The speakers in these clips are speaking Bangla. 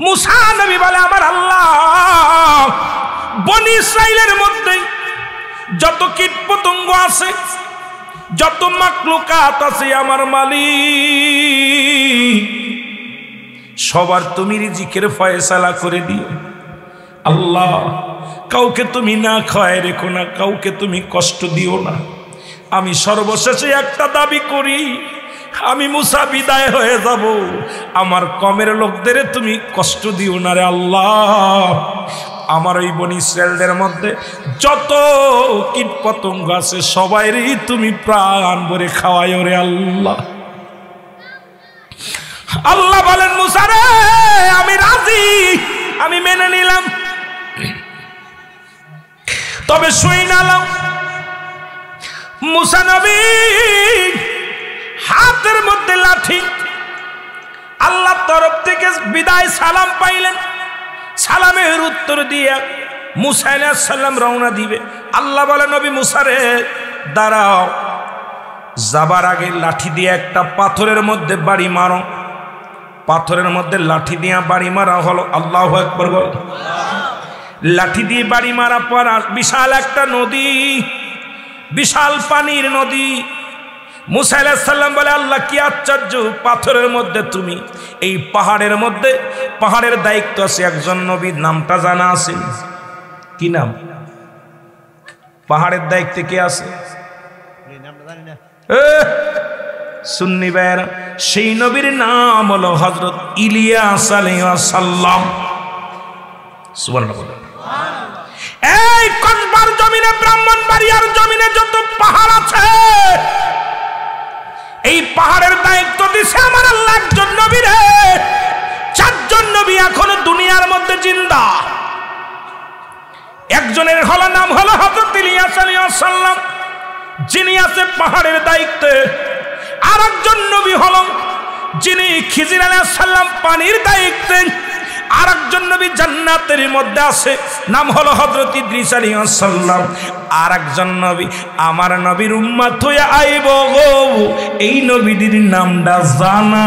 মুসা নবী বলে আমার আল্লাহ বনি ইসরাইলের মধ্যে যত কীট পতঙ্গ আছে যত মাখলুকাত আছে আমার মালিক সবার তুমি রিজিকের ফয়সালা করে দিও আল্লাহ কাউকে তুমি না খাওয়ায় রেখো না কাউকে তুমি কষ্ট দিও না আমি সর্বশেষে একটা দাবি করি আমি মুসা বিদায় হয়ে যাব আমার কমের লোকদের তুমি কষ্ট দিও না রে আল্লাহ আমার ওই বনি ইসরাইলদের মধ্যে যত কীট পতঙ্গ আছে সবাইরই তুমি প্রাণ ভরে খাওয়ায় রে আল্লাহ আল্লাহ বলেন মুসা রে আমি রাজি আমি মেনে নিলাম তবে শুই নালাম মুসা নবী হাতের মধ্যে লাঠি আল্লাহর তরফ থেকে বিদায় সালাম পাইলেন সালামের উত্তর দিয়ে মুসা আলাইহিস সালাম রওনা দিবে আল্লাহ বলে নবী মুসা রে দাঁড়াও যাবার আগে লাঠি দিয়ে একটা পাথরের মধ্যে বাড়ি মারো পাথরের মধ্যে লাঠি দিয়ে বাড়ি মারা হলো আল্লাহু আকবার বল লাঠি দিয়ে বাড়ি মারা পর বিশাল একটা নদী বিশাল পানির নদী মুসা আলাইহিস সালাম বলে আল্লাহ কি আশ্চর্য পাথরের মধ্যে তুমি এই পাহাড়ের মধ্যে পাহাড়ের দায়িত্ব আছে একজন নবীর নামটা জানা আছে কি নাম পাহাড়ের দায়িত্বে কে আছে সুন্নি ভাইরা সেই নবীর নাম হলো হযরত ইলিয়াস আলাইহিস সালাম সুবহানাল্লাহ এই কসবার জমিনে ব্রাহ্মণবাড়িয়ার জমিনে যত পাহাড় আছে এই পাহাড়ের দায়িত্ব দিছে আমার আল্লাহ একজন নবী রে চারজন নবী এখনো দুনিয়ার মধ্যে জিন্দা একজনের হলো নাম হলো হযরত ইলিয়াস আলাইহিস সালাম যিনি আছে পাহাড়ের দায়িত্বে আরেকজন নবী হলো যিনি খিজির আলাইহিস সালাম পানির দায়িত্বে আরেকজন নবী জান্নাতের মধ্যে আছে নাম হলো হযরত ইদ্রিস আলাইহিস সালাম আরেকজন নবী আমার নবীর উম্মত হয়ে আইব গো এই নবীর নামটা জানা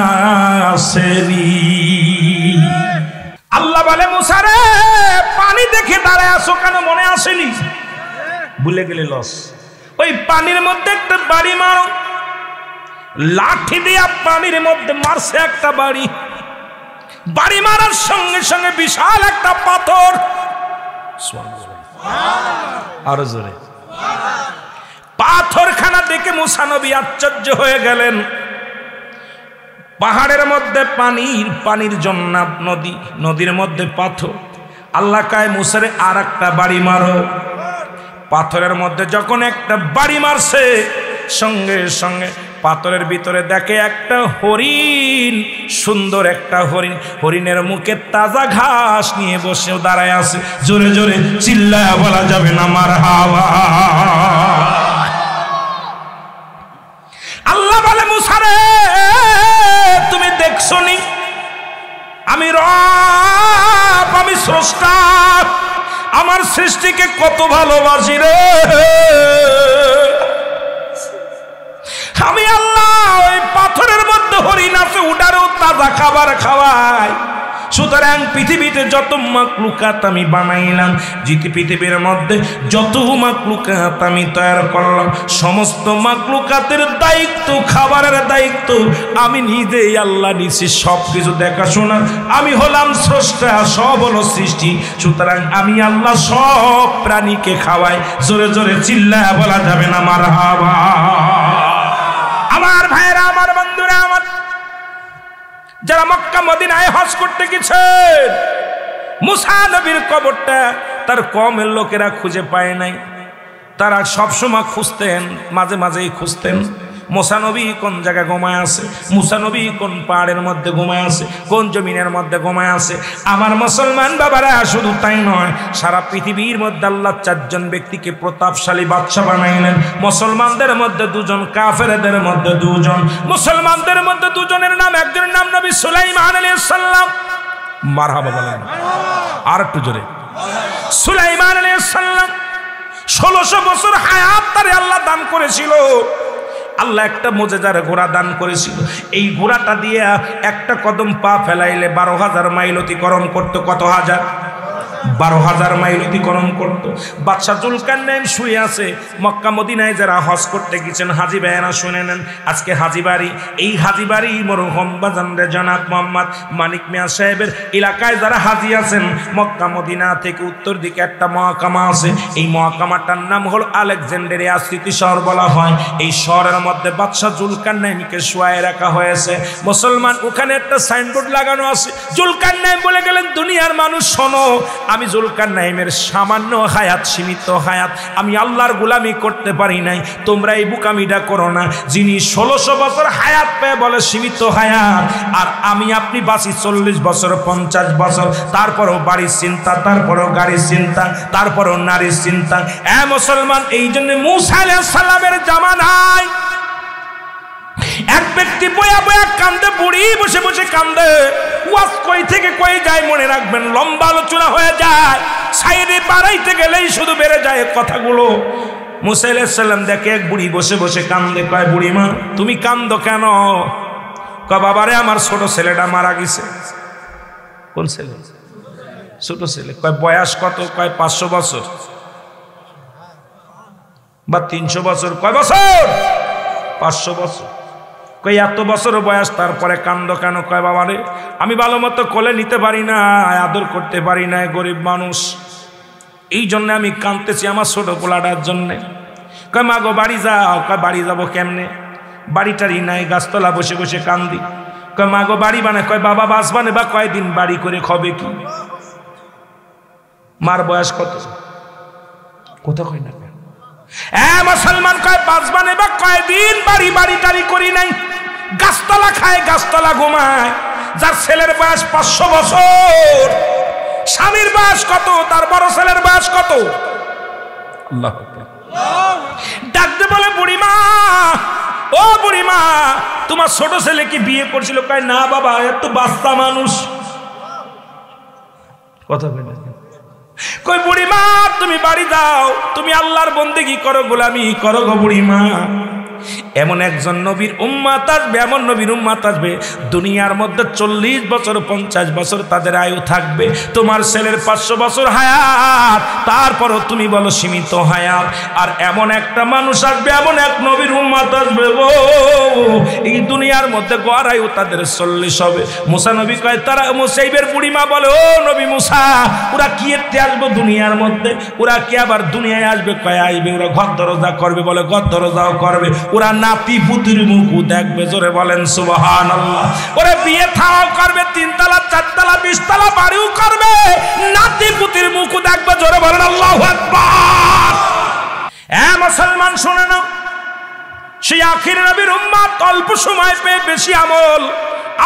আছে আল্লাহ বলে মুসা রে পানি দেখে দাঁড়ায় আছো কেন মনে আসেনি ভুলে গেলে লস ওই পানির মধ্যে একটা বাড়ি মারো লাঠি দিয়া পানির মধ্যে মারছে একটা বাড়ি বাড়ি মারার সঙ্গে সঙ্গে বিশাল একটা পাথর আরো জোরে পাথরখানা দেখে মুসা নবী আশ্চর্য হয়ে গেলেন পাহাড়ের মধ্যে পানির জন্য নদী নদীর মধ্যে পাথর আল্লাহ কায় মুসারে আর একটা বাড়ি মারো পাথরের মধ্যে যখন একটা বাড়ি মারছে সঙ্গে সঙ্গে পাথরের ভিতরে দেখে একটা হরিণ সুন্দর একটা হরিণ হরিণের মুখে তাজা ঘাস নিয়ে বসে দাঁড়ায় আছে জোরে জোরে চিল্লায়া বলা যাবে না মারহাবা আল্লাহ বলে মুসা রে তুমি দেখছো নি আমি রব আমি স্রষ্টা আমার সৃষ্টিকে কত ভালোবাসি রে আমি আল্লাহ ওই পাথরের মধ্যে হরিণ আছে ওটারও তাজা খাবার খাওয়াই সুতরাং পৃথিবীতে যত মাকলুকাত আমি বানাইলাম যেটি পৃথিবীর মধ্যে যত মাকলুকাত আমি তৈরি করলাম সমস্ত মাকলুকাতের দায়িত্ব খাবারের দায়িত্ব আমি নিজেই আল্লাহ নিছি সব কিছু দেখাশোনা আমি হলাম স্রষ্টা সব হলো সৃষ্টি সুতরাং আমি আল্লাহ সব প্রাণীকে খাওয়াই জোরে জোরে চিল্লায়া বলা যাবে না মারহাবা আমার ভাইরা আমার বন্ধুরা আমার যারা মক্কা মদিনায় হজ করতে গেছেন মুসা নবীর কবরটা তার কওমের লোকেরা খুঁজে পায় নাই তারা সবসময় খুঁজতেন মাঝে মাঝেই খুঁজতেন মুসা নবী কোন জায়গায় ঘুমায় আছে মুসা নবী কোন পাহাড়ের মধ্যে ঘুমায় আছে কোন জমিনের মধ্যে ঘুমায় আছে আমার মুসলমান বাবারা শুধু তাই নয় সারা পৃথিবীর মধ্যে আল্লাহ চারজন ব্যক্তিকে প্রতাপশালী বাদশা বানাইলেন মুসলমানদের মধ্যে দুজন কাফেরদের মধ্যে দুজন মুসলমানদের মধ্যে দুজনের নাম একজনের নাম নবী সুলাইমান আলাইহিস সালাম মারহাবা বলেন আর একটু জোরে সুলাইমান আলাইহিস সালাম 1600 বছর হায়াত তারে আল্লাহ দান করেছিল আল্লাহ একটা মোজেজার ঘোড়া দান করেছিল। এই ঘোড়াটা দিয়ে একটা কদম পা ফেলাইলে 12,000 মাইল অতিক্রম করতো। কত হাজার? 12,000 মাইল অতিক্রম করতো। বাদশাহ জুলকারনাইন শুয়ে আছে। মক্কা মদিনায় যারা হজ করতে গেছেন হাজি ভাইয়েরা শুনে নেন, আজকে হাজিবাড়ি, এই হাজিবাড়ি মরহুম বাজানরে জনাব মোহাম্মদ মানিক মিয়া সাহেবের এলাকায় যারা হাজি আছেন, মক্কা মদিনা থেকে উত্তর দিকে একটা মহকামা আছে। এই মহকামাটার নাম হলো আলেকজান্ডারিয়া স্মৃতি শহর বলা হয়। এই শহরের মধ্যে বাদশাহ জুলকারনাইনকে শুয়ায় রাখা হয়েছে। মুসলমান, ওখানে একটা সাইনবোর্ড লাগানো আছে। জুলকারনাইন বলে গেলেন, দুনিয়ার মানুষ শোনো, আমি জুলকারনাইনের সামান্য হায়াত, সীমিত হায়াত, আমি আল্লাহর গোলামি করতে পারি নাই, তোমরা এই বুকামিটা করো না। যিনি 1600 বছর হায়াত পেয়ে বলে সীমিত হায়াত, আর আমি আপনি বাঁচি 40 বছর 50 বছর, তারপরও বাড়ির চিন্তা, তারপরও গাড়ির চিন্তা, তারপরও নারীর চিন্তা। মুসলমান, এই জন্য মূসা আলাইহিস সালামের জামানায় এক ব্যক্তি বয়া বয়া কান্দে, বুড়ি বসে বসে কান্দে। ওয়াজ কই থেকে কই যায় মনে রাখবেন, লম্বা আলোচনা হয়ে যায়, সাইডে বাড়াইতে গেলেই শুধু বেড়ে যায় কথাগুলো। মূসা আলাইহিস সালাম দেখে এক বুড়ি বসে বসে কান্দে। কয়, বুড়িমা তুমি কান্দো কেন? কয়, বাবারে আমার ছোট ছেলেটা মারা গেছে। কোন ছেলে? ছোট ছেলে। কয়, বয়স কত? কয়, 500 বছর বা 300 বছর। কয় বছর? 500 বছর। কই, এত বছর বয়স, তারপরে কান্দো কেন? কয়, বাবারে আমি ভালো মতো কোলে নিতে পারি না, আদর করতে পারি না, গরিব মানুষ, এই জন্য আমি কাঁদতেছি আমার ছোট পোলাটার জন্যে। কয়, মা গো বাড়ি যাও। কয়, বাড়ি যাবো কেমনে? বাড়িটারই নাই, গাছতলা বসে বসে কান্দি। কয়, মা গো বাড়ি বানায়। কয়, বাবা বাস বানে বা কয়দিন বাড়ি করে খবে কি? মার বয়স কত? কোথা কয় না মুসলমান, কয় বাস বানে বা কয়দিন বাড়ি বাড়ি টাড়ি করি নাই, গাছতলা খায়, গাছতলা ঘুমায়। যার ছেলের বয়স 500 বছর, স্বামীর বয়স কত, তার বড় ছেলের বয়স কত? আল্লাহ ডাকতে বলে, বুড়িমা, ও বুড়িমা, তোমার ছোট ছেলে কি বিয়ে করছিল? কয়, না বাবা, এত বাচ্চা মানুষ। কথা বলে। কই, বুড়িমা তুমি বাড়ি যাও, তুমি আল্লাহর বন্দেগী করো, গোলামি করো গো বুড়িমা। এমন একজন নবীর উম্মত আসবে, এমন নবীর উম্মত আসবে, দুনিয়ার মধ্যে 40 বছর 50 বছর তাদের আয়ু থাকবে। তোমার ছেলের 500 বছর হায়াত, তারপরও তুমি বলো সীমিত হায়াত। আর এমন একটা মানুষ আসবে, এমন এক নবীর উম্মত আসবে গো, এই দুনিয়ার মধ্যে গড় আয়ু তাদের 40 হবে। মুসা নবী কয়, তারা মুসাইবের বুড়িমা বলে, ও নবী মুসা, ওরা কি এতে আসবো দুনিয়ার মধ্যে? ওরা কি আবার দুনিয়ায় আসবে? কয়, আসবে। ওরা ঘর দরজা করবে, বলে ঘর দরজাও করবে। ওরা নাতি পুতির মুখ দেখবে, জোরে বলেন সুবহানাল্লাহ। ওরা বিয়ে থাও করবে, 3 তলা 4 তলা 20 তলা বাড়িও করবে, নাতি পুতির মুখ দেখবে, জোরে বলেন আল্লাহু আকবার। মুসলমান শুনে নাও, সেই আখির নবীর উম্মত অল্প সময় পেয়ে বেশি আমল।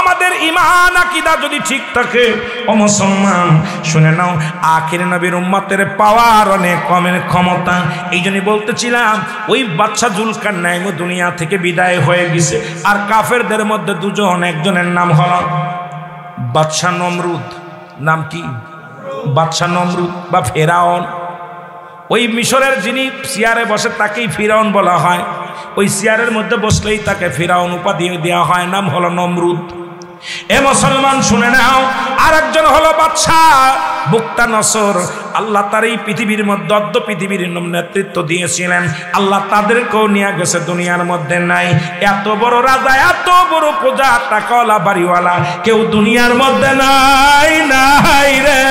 আমাদের ঈমান আকীদা যদি ঠিক থাকে, ও মুসলমান শুনে নাও, আখির নবীর উম্মতের পাওয়ার অনেক কমের ক্ষমতা। এই জন্য বলতেছিলাম, ওই বাদশা জুলকারনাইন দুনিয়া থেকে বিদায় হয়ে গেছে। আর কাফেরদের মধ্যে দুজন, একজনের নাম হলো বাদশা নমরুদ। নাম কি? বাদশা নমরুদ বা ফেরাউন। ওই মিশরের যিনি চেয়ারে বসে তাকেই ফিরাউন বলা হয়। ওই চেয়ারের মধ্যে বসলেই তাকে ফিরাউন উপাধি দেওয়া হয়, নাম হলো নমরুদ। মুসলমান শুনে নাও, আর একজন হলো বাদশা বুকতানসর। আল্লাহ তার এই পৃথিবীর মধ্যে অর্ধ পৃথিবীর নেতৃত্ব দিয়েছিলেন। আল্লাহ তাদেরকেও নিয়ে গেছে, দুনিয়ার মধ্যে নাই। এত বড় রাজা, এত বড় প্রজা, টাকাওয়ালা বাড়িওয়ালা কেউ দুনিয়ার মধ্যে নাই, নাই রে।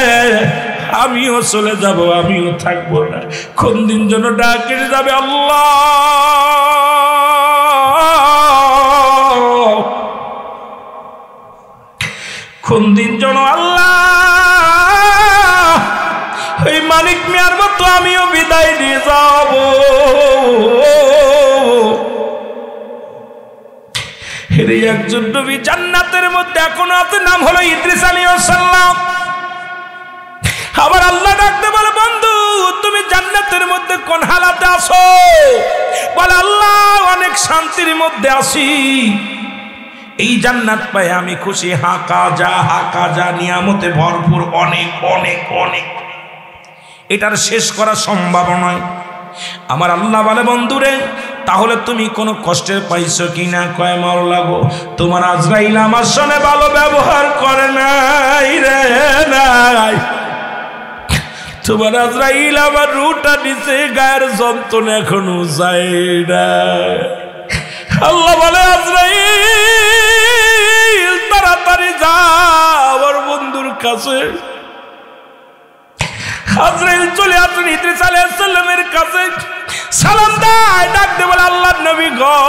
আমিও চলে যাব, আমিও থাকবো না। কোন দিন যেন ডাকে যাবে, আল্লাহ কোন দিন যেন আল্লাহ ওই মানিক মিয়ার মতো আমিও বিদায় নিয়ে যাব। একজন নবী জান্নাতের মধ্যে এখনো আছে, নাম হলো ইদ্রিস আলাইহিস সালাম। আবার আল্লাহ ডাকতে বলে, বন্ধু তুমি জান্নাতের মধ্যে কোন হালাতে আছো? বলে, আল্লাহ অনেক শান্তির মধ্যে আছি, এই জান্নাত পাই আমি খুশি। হাকা যা নিয়ামতে ভরপুর, অনেক অনেক অনেক, এটার শেষ করা সম্ভব নয়। আমার আল্লাহ বলে, বন্ধুরে তাহলে তুমি কোনো কষ্টের পাইছো কিনা? কয় মাওলা গো, তোমার আজরাইল আমার সঙ্গে ভালো ব্যবহার করে নাই রে নাই। তোমার আজরাইল আমার রুটা নিচে, গায়ের যন্ত্রণা এখনো যায় না। আল্লাহ বলে আজরাইল তাড়াতাড়ি যাও আমার বন্ধুর কাছে। আজরাইল চলে আসেন ইদ্রিস আলাইহিস সালামের কাছে, সালাম দেয়, ডাক দে বলে আল্লাহর নবী গো,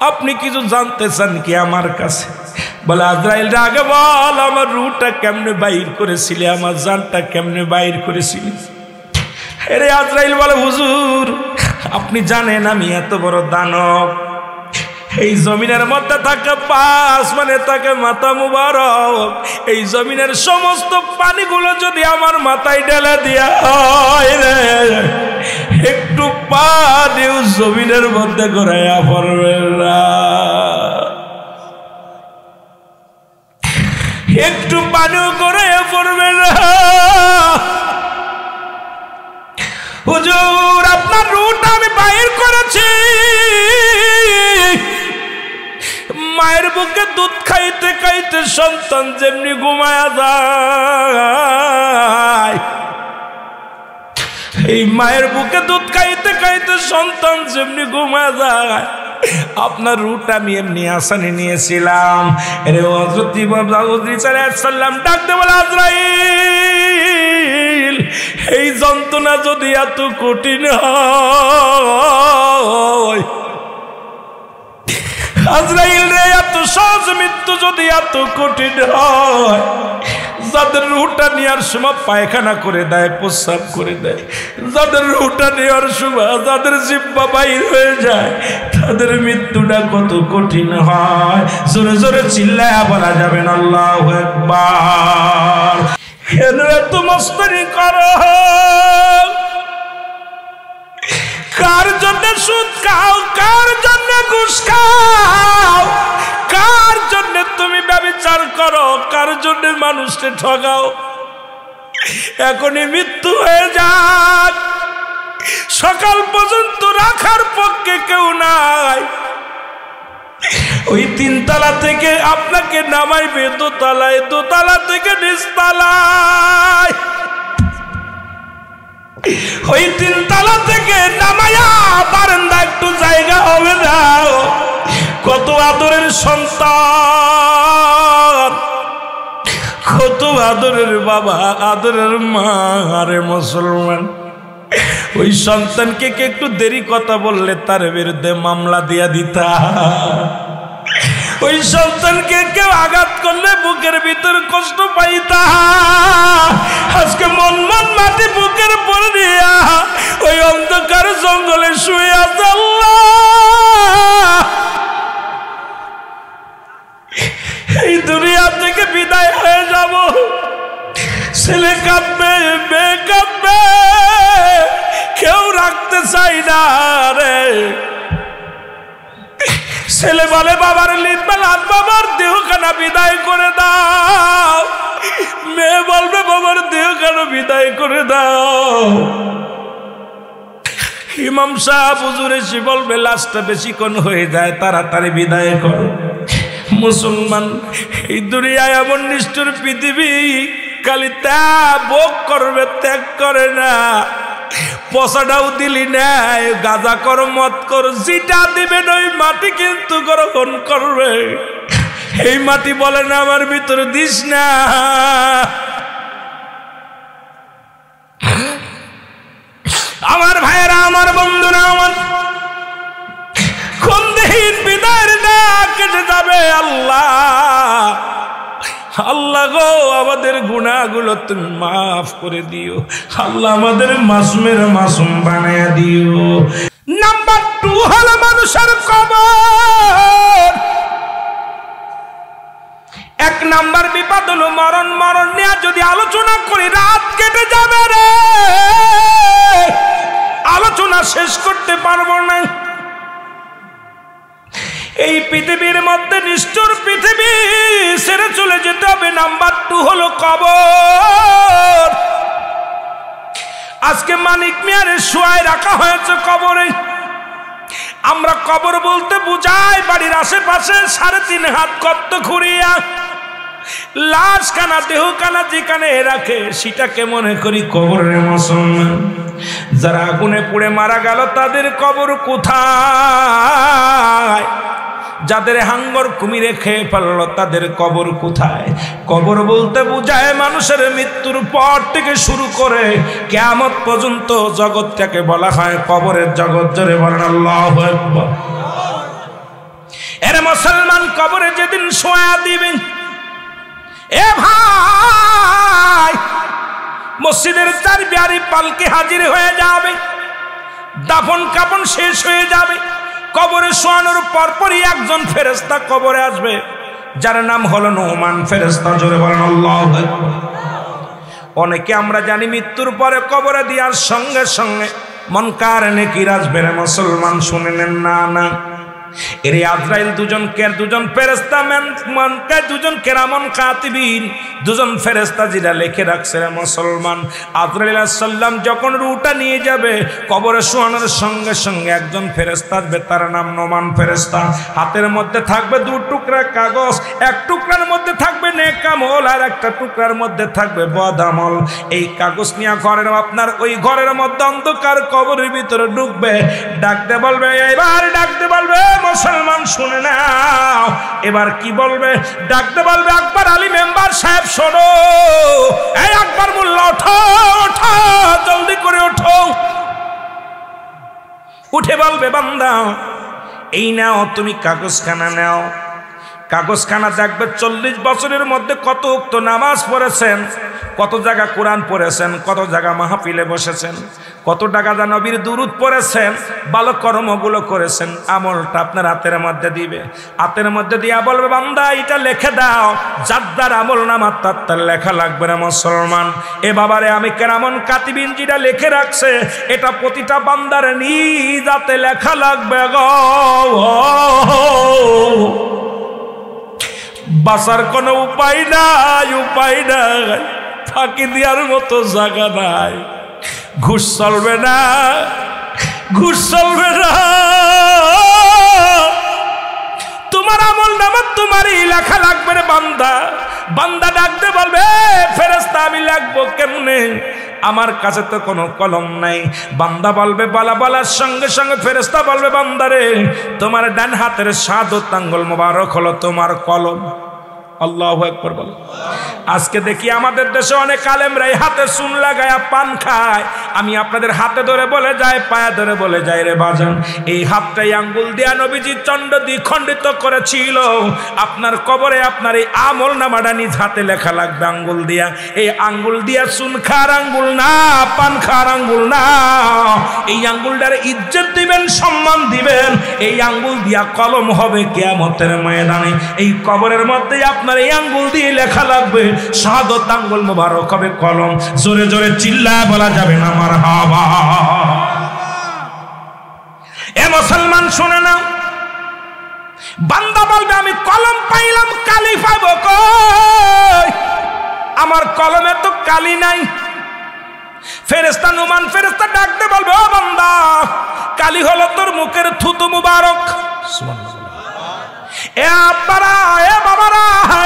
আপনি কিছু জানতে চান কি আমার কাছে? বলে আজরাইল আগে বল, আমার রুটা কেমনে বাইর করেছিলে, আমার জানটা কেমনে বাইর করেছিলি? আরে আজরাইল বলে হুজুর আপনি জানেন আমি এত বড় দানব, এই জমিনের মধ্যে থাকে পাঁচ মানে থাকে মাথা মুবারক, এই জমিনের সমস্ত পানিগুলো যদি আমার মাথায় ঢেলে দেয়া হয় রে, একটু পানিও জমিনের মধ্যে ঘুরাইয়া পড়বে না, একটু পানিও ঘুরাইয়া পড়বে না। হুজুর আপনার রুটা আমি বাইর করেছি, মায়ের বুকে দুধ খাইতে খাইতে সন্তান যেমনি ঘুমায়া যায়, এই মায়ের বুকে দুধ খাইতে খাইতে সন্তান যেমনি ঘুমায়া যায়, আপনার রুট আমি এমনি আসানি নিয়েছিলাম। এরে হযরত ইদ্রিস আলাইহিস সালাম ডাকতে বলে আজরাইল এই যন্ত্রণা যদি এত কঠিন হয়, আজরাইল রে এত সহজ মৃত্যু যদি এত কঠিন হয়, যাদের রুহটা নেওয়ার সময় পায়খানা করে দেয়, প্রস্রাব করে দেয়, যাদের রুহটা নেওয়ার সময় যাদের জিহ্বা বাইর হয়ে যায়, তাদের মৃত্যুটা কত কঠিন হয়। জোরে জোরে চিল্লায়া বলা যাবে না আল্লাহু আকবার। কেন এত মস্তানি করো? কার জন্য সুদ খাও, কার জন্য ঘুষ খাও, কার জন্য তুমি ব্যভিচার করো, কার জন্য মানুষকে ঠগাও? এখনই মৃত্যু হয়ে যাক, সকাল পর্যন্ত রাখার পক্ষে কেউ নাই। ওই তিনতলা থেকে আপনাকে নামাইবে দোতলায়, দোতলা থেকে নিচতলায়, ওই তিনতলা থেকে নামায়া বারান্দা একটু জায়গা হবে না। কত আদরের সন্তান, কত আদরের বাবা, আদরের মা, আরে মুসলমান, ওই সন্তানকে একটু দেরি কথা বললে তার বিরুদ্ধে মামলা দিয়া দিতা, ওই সন্তানকে কেউ আঘাত করলে বুকের ভিতর কষ্ট পাইতা। আজকে মন মন মাটি বুকের পরে দিয়া ওই অন্ধকার জঙ্গলে শুয়ে আছে। এই দুনিয়া থেকে বিদায় হয়ে যাব, ছেলে কাঁদবে, মেয়ে কাঁদবে, কেউ রাখতে চাই না রে। ছেলে বলে বাবার লিখবেলাত, বাবার দেহখানা বিদায় করে দাও, মেয়ে বলবে বাবার দেহখানা বিদায় করে দাও। ইমাম সাহেব হুজুর এসে বলবে লাশটা বেশিক্ষণ হয়ে যায়, তাড়াতাড়ি বিদায় করো। মুসলমান, এই দুনিয়ায় এমন নিষ্ঠুর পৃথিবী, খালি ত্যাগ ভোগ করবে, ত্যাগ করে না। পয়সাটাও দিলি নাই, গাঁজা কর, মদ কর, যেটা দিবেন ওই মাটি কিন্তু গ্রহণ করবে। এই মাটি বলে না আমার ভিতরে দিস না। আমার ভাইয়েরা, আমার বন্ধুরা, আমার কোন দিন বিদায়ের না কেটে যাবে। আল্লাহ আল্লাহ গো, আমাদের গুনাহগুলো তুমি মাফ করে দিও। আল্লাহ আমাদের মাসুমের মাসুম বানায়া দিও। নাম্বার 2 হলো মানুষের কবর। 1 নাম্বার বিপদ হলো মরণ। মরণ নিয়ে যদি আলোচনা করি রাত কেটে যাবে রে, আলোচনা শেষ করতে পারবো না। এই পৃথিবীর মধ্যে নিষ্ঠুর পৃথিবী ছেড়ে চলে যেতে হবে। নাম্বার 2 হলো কবর। আজকে মানিক মিয়ারে শোয়ায় রাখা হয়েছে কবরে। আমরা কবর বলতে বুঝাই বাড়ির আশেপাশে 3.5 হাত গর্ত খুঁড়িয়া লাশ কানা দেহ কানা যেখানে রাখে সেটাকে মনে করি কবরের মুসলমান। যারা আগুনে পুড়ে মারা গেল তাদের কবর কোথায়? যাদের হাঙ্গর কুমিরে খেয়ে ফেলল তাদের কবর কোথায়? কবর বলতে বুঝায় মানুষের মৃত্যুর পর থেকে শুরু করে কিয়ামত পর্যন্ত জগৎটাকে বলা হয় কবরের জগৎ। জোরে বলেন আল্লাহু আকবার। এর মুসলমান কবরে যেদিন শোয়া দিবেন, এ ভাই মসজিদের চারদিকে পালকি হাজির হয়ে যাবে, দাফন কাফন শেষ হয়ে যাবে। কবরে শোয়ানোর পরপরই একজন ফেরেশতা কবরে আসবে, যার নাম হলো নোমান ফেরেশতা। জোরে বলেন আল্লাহু আকবার। অনেকে আমরা জানি মৃত্যুর পরে কবরে দেওয়ার সঙ্গে সঙ্গে মুনকার নেকির আসবে। মুসলমান শুনে নেন, না না, এর আজরাইল দুজন ফেরেশতা মুনকার, দুজন কেরামন কাতিবিন, দুজন ফেরেশতা যেটা লিখে রাখছে মুসলমান। আজরাইল আলাইহিস সালাম যখন রূহটা নিয়ে যাবে কবরে শোয়ানোর সঙ্গে সঙ্গে একজন ফেরেশতা আসবে, তার নাম নোমান ফেরেশতা। হাতের মধ্যে থাকবে 2 টুকরা কাগজ, এক টুকরার মধ্যে থাকবে নেক আমল আর একটা টুকরার মধ্যে থাকবে বদ আমল। এই কাগজ নিয়ে আপনার ওই ঘরের মধ্যে অন্ধকার কবরের ভিতরে ঢুকবে, ডাকতে বলবে, এবার ডাকতে বলবে মুসলমান শুনে নাও, এবার কি বলবে? ডাকতে বলবে, আকবর আলী মেম্বার সাহেব শোনো, এই আকবর মোল্লা ওঠো, ওঠো, জলদি করে ওঠো। উঠে বলবে, বান্দা এই নাও তুমি কাগজখানা নাও। কাগজখানা দেখবে 40 বছরের মধ্যে কত ওয়াক্ত নামাজ পড়েছেন, কত জায়গা কোরআন পড়েছেন, কত জায়গা মাহফিলে বসেছেন, কত টাকা নবীর দুরূদ পড়েছেন, ভালো কর্মগুলো করেছেন, আমলটা আপনার হাতের মধ্যে দিবে। হাতের মধ্যে দিয়া বলবে, বান্দা এটা লিখে দাও, যার আমল নামা তার লেখা লাগবে না মুসলমান। এ বাবারে আমি কেরামন কাতিবিন যেটা লিখে রাখছে এটা প্রতিটা বান্দার নিজ হাতে লেখা লাগবে গো। বাঁচার কোনো উপায় নাই, উপায় নাই, ফাঁকি দেওয়ার মতো জায়গা নাই। ঘুষ চলবে না, ঘুষ চলবে না। তোমার আমল নামা তোমারই লেখা লাগবে রে বান্দা। বান্দা ডাকতে বলবে, ফেরেশতা আমি লিখবো কেমনে? আমার কাছে তো কোনো কলম নাই। বান্দা বলবে, বলার সঙ্গে সঙ্গে ফেরেশতা বলবে, বান্দারে তোমার ডান হাতের শাহাদাত আঙ্গুল মোবারক হলো তোমার কলম। আল্লাহু আকবার বল। আজকে দেখি আমাদের দেশে অনেক আলেমরা এই হাতে চুন লাগায়া পান খায়। আমি আপনাদের হাতে ধরে বলে যাই, পায়ে ধরে বলে যাই, রে বাজান এই হাতটাই আঙ্গুল দিয়া নবীজি চন্ড দিয়ে খণ্ডিত করেছিল। আপনার কবরে আপনার এই আমল নামাটা নিজ হাতে লেখা লাগবে আঙ্গুল দিয়া। এই আঙ্গুল দিয়া চুন খার আঙ্গুল না, পান খার আঙ্গুল না। এই আঙ্গুলটার ইজ্জত দিবেন, সম্মান দিবেন। এই আঙ্গুল দিয়া কলম হবে কিয়ামতের ময়দানে। এই কবরের মধ্যে আপনার এই আঙ্গুল দিয়ে লেখা লাগবে, শাহাদাত আঙ্গুল মোবারক হবে কলম। জোরে জোরে চিল্লায় বলা যাবে না মারহাবা। এ মুসলমান শুনে নাও, বান্দা বলবে আমি কলম পাইলাম, কালি পাবো কই? আমার কলমে তো কালি নাই। ফেরেশতা নোমান ফেরেশতা ডাকতে বলবে, ও বান্দা কালি হলো তোর মুখের থুতু মুবারক। সুবহানাল্লাহ। এ আব্বারা, এ বাবারা,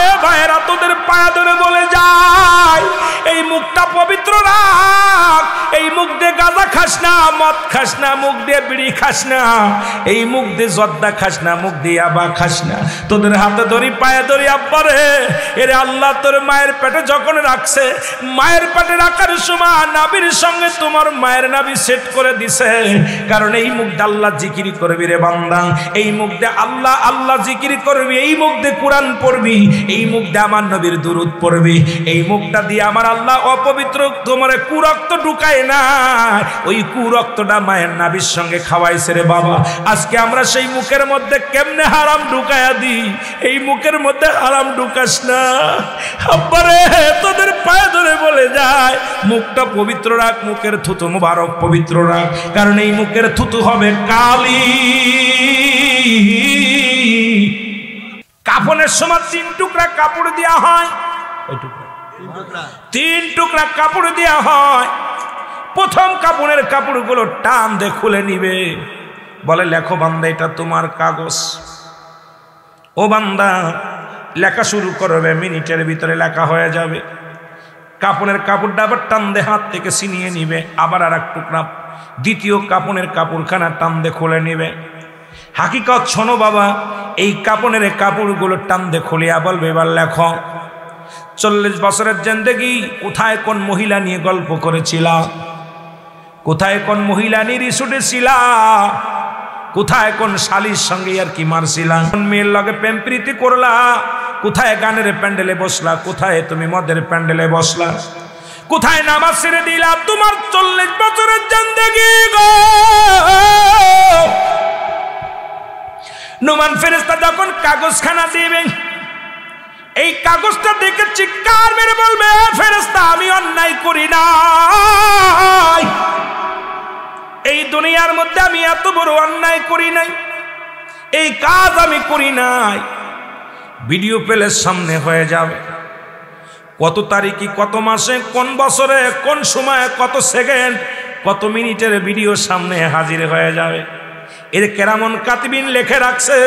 এ ভাইরা, তোদের পায়ে ধরে বলে যায় এই মুখটা পবিত্র রাখ। এই মুখ দিয়ে গাঁজা খাস না, মদ খাস না, মুখ দিয়ে বিড়ি খাস না, এই মুখ দিয়ে জর্দা খাস না, মুখ দিয়ে আবা খাস না। তোদের হাতে ধরি, পায়ে ধরি, আব্বারে এরে আল্লাহ তোর মায়ের পেটে যখন রাখছে, মায়ের পেটে রাখার সময় নাবির সঙ্গে তোমার মায়ের নাবি সেট করে দিছে। কারণ এই মুখ দিয়ে আল্লাহ জিকির করবি রে বান্দা, এই মুখ দিয়ে আল্লাহ আল্লাহ জিকির করবি, এই মুখ দিয়ে কোরআন পড়বি, এই মুখ দিয়ে আমার নবীর দুরূদ পড়বি। এই মুখটা দিয়ে আমার আল্লাহ অপবিত্র তোমার কুরক্ত ঢুকায় না, ওই কুরক্তটা মায়ের নাবির সঙ্গে খাওয়াইছে রে বাবা। আজকে আমরা সেই মুখের মধ্যে কেমনে হারাম ঢুকায়া দিই। এই মুখের মধ্যে হারাম ঢুকাস না আব্বারে, তোদের পায়ে ধরে বলে যায় মুখটা পবিত্র রাখ, মুখের থুতু মুবারক পবিত্র রাখ। কারণ এই মুখের থুতু হবে কালি। কাফনের সময় 3 টুকরা কাপড় দেওয়া হয়, 3 টুকরা কাপড় দেওয়া হয়। প্রথম কাপড়ের কাপড়গুলো টান দিয়ে খুলে নিবে, বলে লেখো বান্দা, এটা তোমার কাগজ। ও বান্দা লেখা শুরু করবে, মিনিটের ভিতরে লেখা হয়ে যাবে। কাপড়ের কাপড়টা আবার টান দে হাত থেকে ছিনিয়ে নিবে, আবার আর এক টুকরা দ্বিতীয় কাপড়ের কাপড়খানা টান দে খুলে নিবে। হাকিকত শোনো বাবা, এই কাপড়ের কাপড়গুলো টান দে খুলিয়া বলবে এবার লেখো। 40 বছরের জিন্দেগি কোথায় কোন মহিলা নিয়ে গল্প করেছিলা, কোথায় কোন মহিলা নিয়ে রিসুটে ছিলা, কোথায় কোন শালির সঙ্গে আর কি মারছিলা, কোন মেয়ের লগে প্রেম প্রীতি করলা, কোথায় গানের প্যান্ডেলে বসলা, কোথায় তুমি মদের প্যান্ডেলে বসলা, কোথায় নামাজ ছেড়ে দিলা। তোমার 40 বছরের জিন্দেগি গো। নুমান ফেরেশতা যখন কাগজখানা দিবেন, এই কাগজটা দেখে চিৎকার মেরে বলবে ফেরেশতা আমি অন্যায় করি নাই, এই দুনিয়ার মধ্যে আমি এত বড় অন্যায় করি নাই, এই কাজ আমি করি নাই। ভিডিও প্লের সামনে হয়ে যাবে, কত তারিখে, কত মাসে, কোন বছরে, কোন সময়ে, কত সেকেন্ড, কত মিনিটের ভিডিও সামনে হাজির হয়ে যাবে। এর কেরামন কাতিবিন লিখে রাখছে,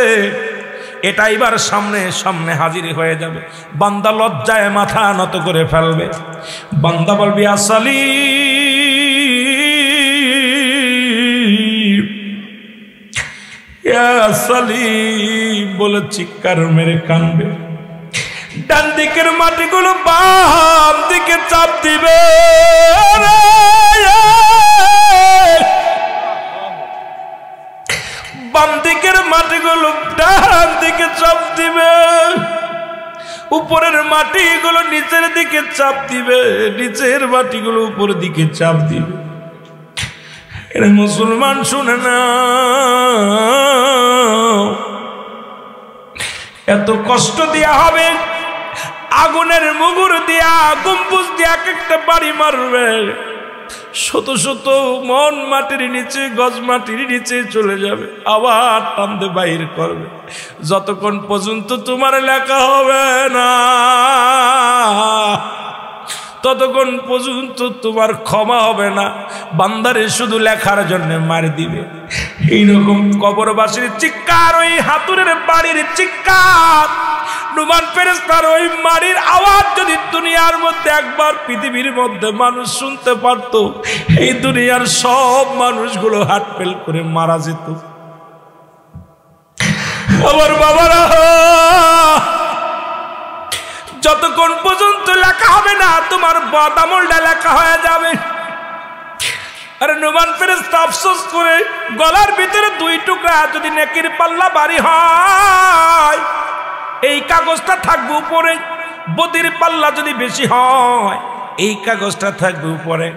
এটা এবার সামনে সামনে হাজির হয়ে যাবে। বান্দা লজ্জায় মাথা নত করে ফেলবে। বান্দা বলবি আসলি বলে চিৎকার মেরে কানবে। ডান দিকের মাটিগুলো বাম দিকে চাপ দিবে, বাম দিকের মাটিগুলো ডান দিকে চাপ দিবে, উপরের মাটিগুলো নিচের দিকে চাপ দিবে, নিচের মাটিগুলো উপরের দিকে চাপ দিবে। এরা মুসলমান শুনে না, এত কষ্ট দেয়া হবে, আগুনের মুগুর দিয়া গম্বুজ দিয়া একটা বাড়ি মারবে, শত শত মন মাটির নিচে, গজ মাটির নিচে চলে যাবে, আবার টানতে বাইর করবে। যতক্ষণ পর্যন্ত তোমার লেখা হবে না, ততক্ষণ পর্যন্ত তোমার ক্ষমা হবে না। বান্দারে শুধু লেখার জন্য মার দিবে। এইরকম কবরবাসীর চিৎকার, ওই হাতুরের বাড়ির চিৎকার, নুমান ফেরেশতার ওই মারির আওয়াজ যদি দুনিয়ার মধ্যে একবার পৃথিবীর মধ্যে মানুষ শুনতে পারত, এই দুনিয়ার সব মানুষগুলো হার্ট ফেল করে মারা যেত। আমার বাবারা, যতক্ষণ পর্যন্ত লেখা হবে না তোমার বদ আমলটা লেখা হয়ে যাবে। আরে নুমান ফেরেশতা আফসোস করে গলার ভিতরে 2 টুকরা যদি নেকির পাল্লা ভারী হয়, এই কাগজটা থাকবে উপরে, বদির পাল্লা যদি বেশি হয়, এই কাগজটা থাকবে উপরে।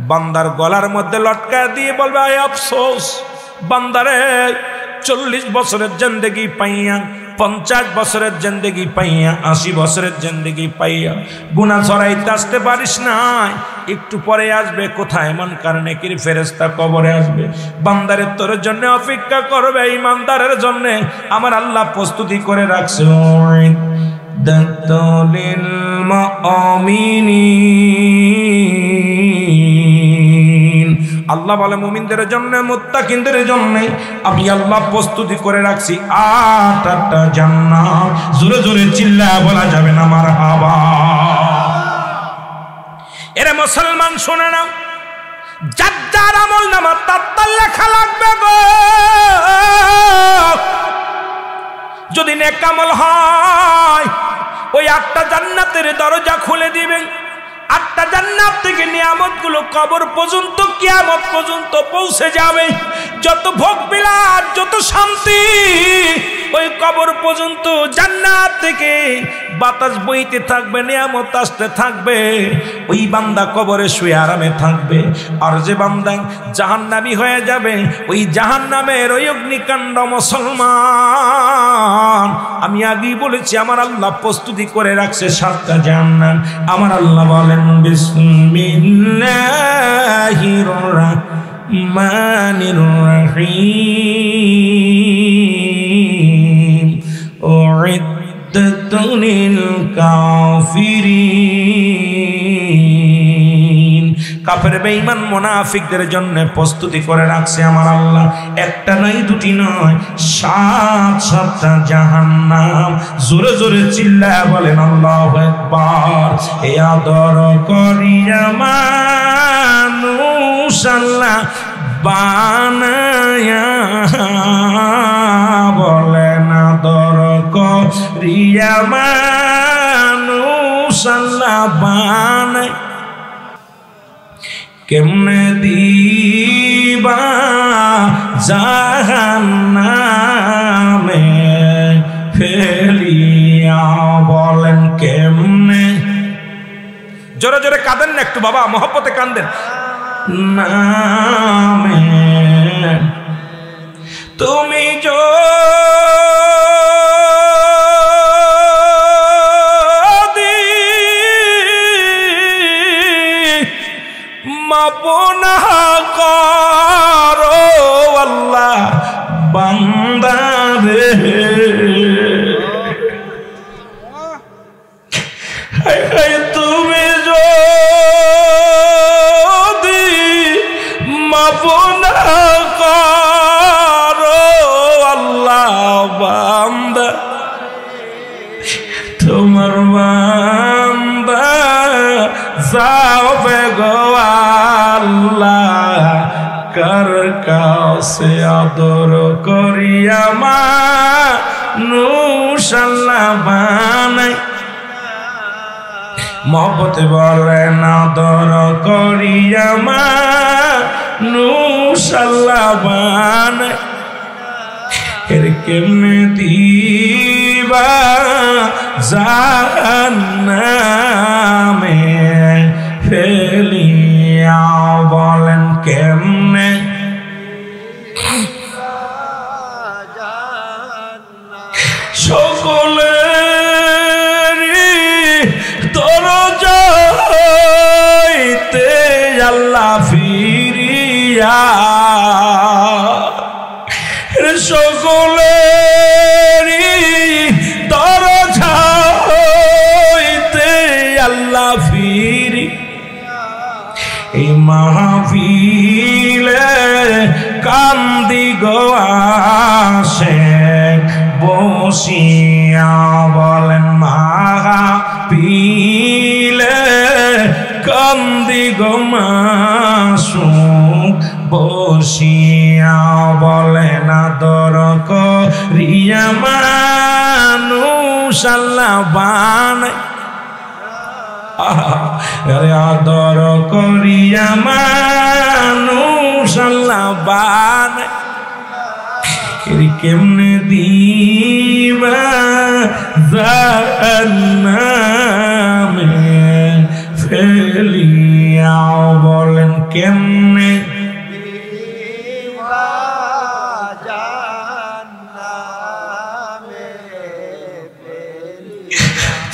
বান্দার গলার মধ্যে লটকায় দিয়ে বলবে আয় আফসোস বান্দারে, 40 বছরের জিন্দেগি পাইয়া, 50 বছরের জিন্দেগি পাইয়া, 80 বছরের জিন্দেগি পাইয়া গুনাহ ছড়াইতে আসতে পারিস নাই, একটু পরে আসবে কোথায় এমন কারণে কি ফেরেশতা কবরে আসবে, বান্দারের তোর জন্য অপেক্ষা করবে। ইমানদারের জন্য আমার আল্লাহ প্রস্তুতি করে রাখছে। দাতুলিল মুমিনিন, আল্লাহ বলে মুমিনদের জন্য, মুত্তাকিনদের জন্য আমি আল্লাহ প্রস্তুতি করে রাখছি 8টা জান্নাত। জোরে জোরে চিল্লায়া বলা যাবে না মারহাবা। এরে মুসলমান শোনে না, যার যার আমল নামা তার লেখা লাগবে গো। যদি নেক আমল হয়, ওই 8টা জান্নাতের দরজা খুলে দিবেন। 8টা জান্নাত থেকে নিয়ামতগুলো কবর পর্যন্ত, কিয়ামত পর্যন্ত পৌঁছে যাবে। যত ভোগ বিলাস, যত শান্তি, ওই কবর পর্যন্ত জান্নাত থেকে বাতাস বইতে থাকবে, নিয়ামত আসতে থাকবে। ওই বান্দা কবরে শুয়ে আরামে থাকবে। আর যে বান্দা জাহান্নামী হয়ে যাবে, ওই জাহান্নামের ওই অগ্নিকাণ্ড মুসলমান, আমি আগেই বলেছি আমার আল্লাহ প্রস্তুতি করে রাখছে 7টা জান্নাত। আমার আল্লাহ বলেন বিসমিল্লাহির রাহমানির রহিম, উইদ্দাতু লিল কাফিরিন কাফের বেঈমান মুনাফিকদের জন্য প্রস্তুতি করে রাখছে আমার আল্লাহ। একটা নয় দুটি নয়, 7-7টা জাহান্নাম। জোরে জোরে চিল্লায় বলেন আল্লাহু আকবার। এ আদর করিয়া মানুষ আল্লাহ বানায়া, বলেন আদর করিয়া মানুষ আল্লাহ বানায়, কেমনে দিবা জাহান্নামে ফেলিয়া, বলেন কেমনে। জোরে জোরে কাঁদেন না একটু বাবা, মহব্বতে কাঁদেন। নামে তুমি মাপনা করো আল্লাহ বান্দারে, তুমি যদি মাপনা করো আল্লাহ বান্দা, তোমার বান্দা যাবে গো আল্লাহ কার কাছে আদর করিয়া মানুষ আল্লাহ বানায়। মহব্বতে বলেন আদর করিয়া মানুষ আল্লাহ বানায়, এর কেমনে দিবা জাহান্নামে ফেলিয়া, বলেন কেমনে। সকলেরই দরজাইতে আল্লাহ ফিরিয়া, সকলেরই দরজাইতে আল্লাহ ফিরি, এই মাহফিলে কান্দি গো আশেক বসিয়া, বলেন মাহফিলে কান্দি গো মাসুক বসিয়া, বলেন আদর করিয়া মানুষ আল্লাহ বানায়, আদর করিয়া মানুষ আল্লাহ বানায়, কেমনে দিবা জাহান্নামে ফেলিয়া, বলেন কেমনে দিবা জাহান্নামে ফেলিয়া,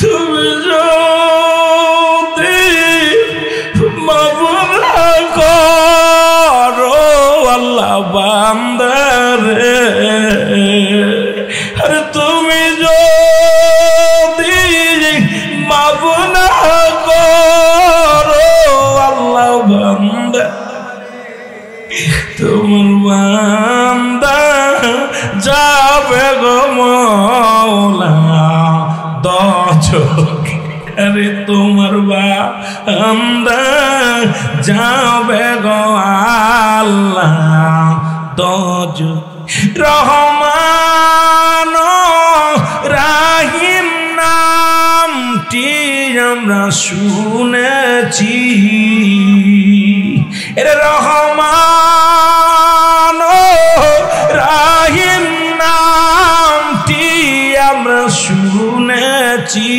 তুমি যদি মাফনা করো আল্লাহ বান্দারে, আরে তুমি যদি মাফনা করো আল্লাহ বান্দা, তোমার বান্দা যাবে গো মওলা দোজখ, আরে তোমার বান্দা যাবে গো আল্লাহ দোজখ। রহমান রাহিম নামটি আমরা শুনেছি, এর রহমান রাহিম নামটি আমরা শুনেছি,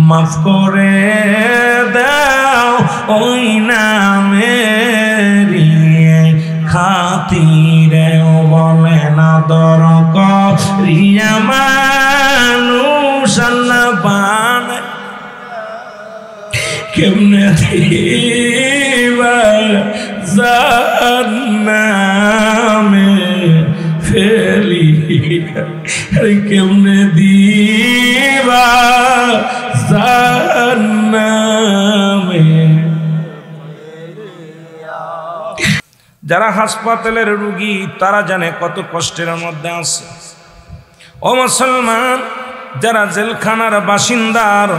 মাফ করে দাও ওই নামেরই খাতিরে, বলেন আদর করিয়া মানুষ আল্লাহ বানায়, কেমনে দিবা জাহান্নামে ফেলিয়া, কেমনে দিবা জাহান্নামে যারা হাসপাতালের রোগী তারা জানে কত কষ্টের মধ্যে আছে। ও মুসলমান, যারা জেলখানার বাসিন্দার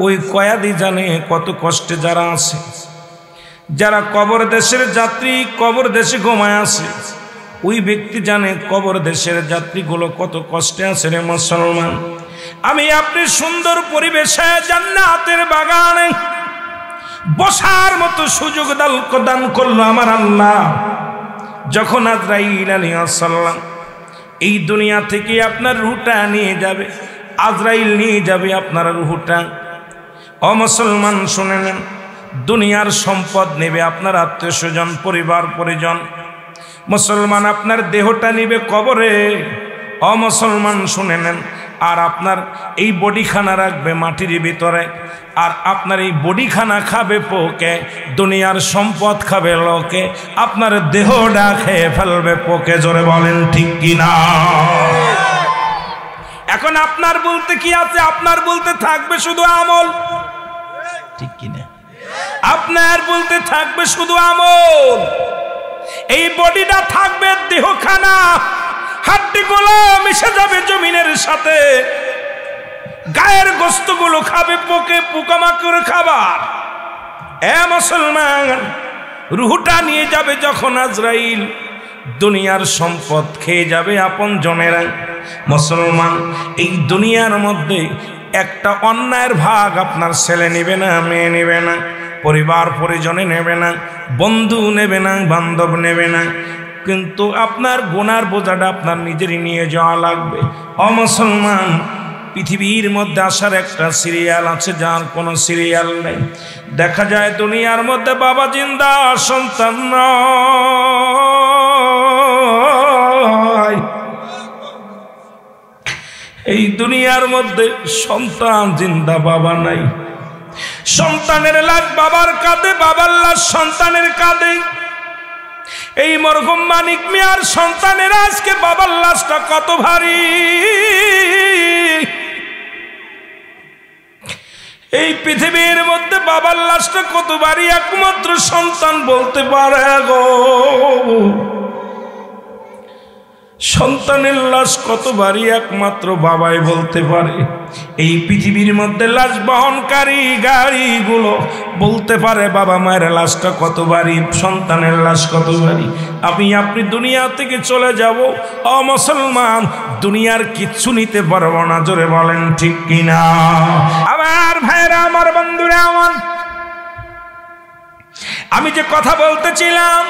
ওই কয়েদি জানে কত কষ্টে যারা আছে। যারা কবর দেশের যাত্রী কবর দেশে ঘুমায় আছে, ওই ব্যক্তি জানে কবর দেশের যাত্রীগুলো কত কষ্টে আছে। রে মুসলমান, আমি আপনি সুন্দর পরিবেশে জান্নাতের বাগানে বসার মতো সুযোগ দান করলো আমার আল্লাহ। যখন আজরাইল আলাইহিস সালাম এই দুনিয়া থেকে আপনার রূহটা নিয়ে যাবে, আজরাইল নিয়ে যাবে আপনার রূহটা। ও মুসলমান শুনে নেন, দুনিয়ার সম্পদ নেবে আপনার আত্মীয় স্বজন পরিবার পরিজন। মুসলমান আপনার দেহটা নিবে কবরে। ও মুসলমান শুনে নেন, আর আপনার এই বডিখানা রাখবে মাটির ভিতরে, আর আপনার এই বডিখানা খাবে পোকে, দুনিয়ার সম্পদ খাবে লোকে, আপনার দেহটা খেয়ে ফেলবে পোকে। জোরে বলেন ঠিক কিনা? এখন আপনার বলতে কি আছে? আপনার বলতে থাকবে শুধু আমল, ঠিক কিনা? আপনার বলতে থাকবে শুধু আমল। এই বডিটা থাকবে দেহখানা, হাড্ডিগুলো মিশে যাবে জমিনের সাথে, গায়ের গোস্তগুলো খাবে পোকে, পোকামাকড় খাবার। এ মুসলমান, রুহটা নিয়ে যাবে যখন আজরাইল, দুনিয়ার সম্পদ খেয়ে যাবে আপন জনেরা। মুসলমান, এই দুনিয়ার মধ্যে একটা অন্যায়ের ভাগ আপনার ছেলে নেবে না, মেয়ে নেবে না, পরিবার পরিজনে নেবে না, বন্ধু নেবে না, বান্ধব নেবে না, কিন্তু আপনার গুনার বোঝাটা আপনার নিজেরই নিয়ে যাওয়া লাগবে। ও মুসলমান, পৃথিবীর মধ্যে আসার একটা সিরিয়াল আছে যার কোনো সিরিয়াল নেই। দেখা যায় দুনিয়ার মধ্যে বাবা জিন্দা, সন্তান নয়। এই দুনিয়ার মধ্যে সন্তান জিন্দা, বাবা নাই। সন্তানের লাশ বাবার কাঁধে, বাবার লাশ সন্তানের কাঁধে। এই মরহুম মানিক মিয়ার সন্তানের আজকে বাবার লাশটা কত ভারী। এই পৃথিবীর মধ্যে বাবার লাশটা কত ভারী একমাত্র সন্তান বলতে পারে গো। সন্তানের লাশ কত ভারী একমাত্র বাবাই বলতে পারে। এই পৃথিবীর মধ্যে লাশ বহনকারী গাড়িগুলো বলতে পারে বাবা মায়ের লাশটা কত ভারী, সন্তানের লাশ কত ভারী। আপনি দুনিয়া থেকে চলে যাব, ও মুসলমান, দুনিয়ার কিচ্ছু নিতে পারবো না। জোরে বলেন ঠিক কিনা? আমার ভাইরা, আমার বন্ধুরা, আমার আমি যে কথা বলতেছিলাম,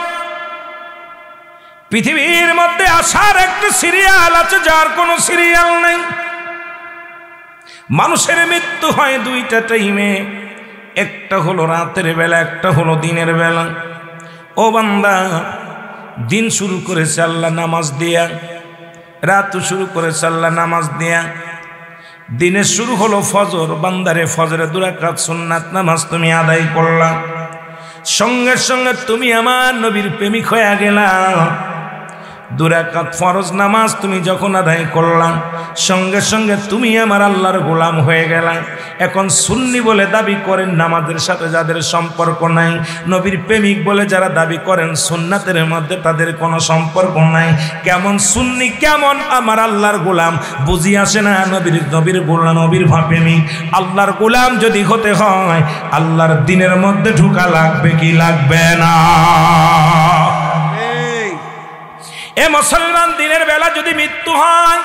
পৃথিবীর মধ্যে আসার একটা সিরিয়াল আছে যার কোনো সিরিয়াল নেই। মানুষের মৃত্যু হয় দুইটা টাইমে, একটা হলো রাতের বেলা, একটা হলো দিনের বেলা। ও বান্দা, দিন শুরু করেছে আল্লাহ নামাজ দিয়া, রাত শুরু করেছে আল্লাহ নামাজ দিয়া। দিনের শুরু হলো ফজর, বান্দারে ফজরে 2 রাকাত সুন্নাত নামাজ তুমি আদায় করলা, সঙ্গে সঙ্গে তুমি আমার নবীর প্রেমিক হয়ে গেলা। 2 রাকাত ফরজ নামাজ তুমি যখন আদায় করলাম, সঙ্গে সঙ্গে তুমি আমার আল্লাহর গোলাম হয়ে গেলা। এখন সুন্নি বলে দাবি করেন, নামাজের সাথে যাদের সম্পর্ক নাই, নবীর প্রেমিক বলে যারা দাবি করেন, সুন্নাতের মধ্যে তাদের কোনো সম্পর্ক নাই। কেমন সুন্নি, কেমন আমার আল্লাহর গোলাম বুঝি আসে না। নবীর গোলাম, নবীর প্রেমিক, আল্লাহর গোলাম যদি হতে হয়, আল্লাহর দিনের মধ্যে ঢুকা লাগবে কি লাগবে না? এ মুসলমান, দিনের বেলা যদি মৃত্যু হয়,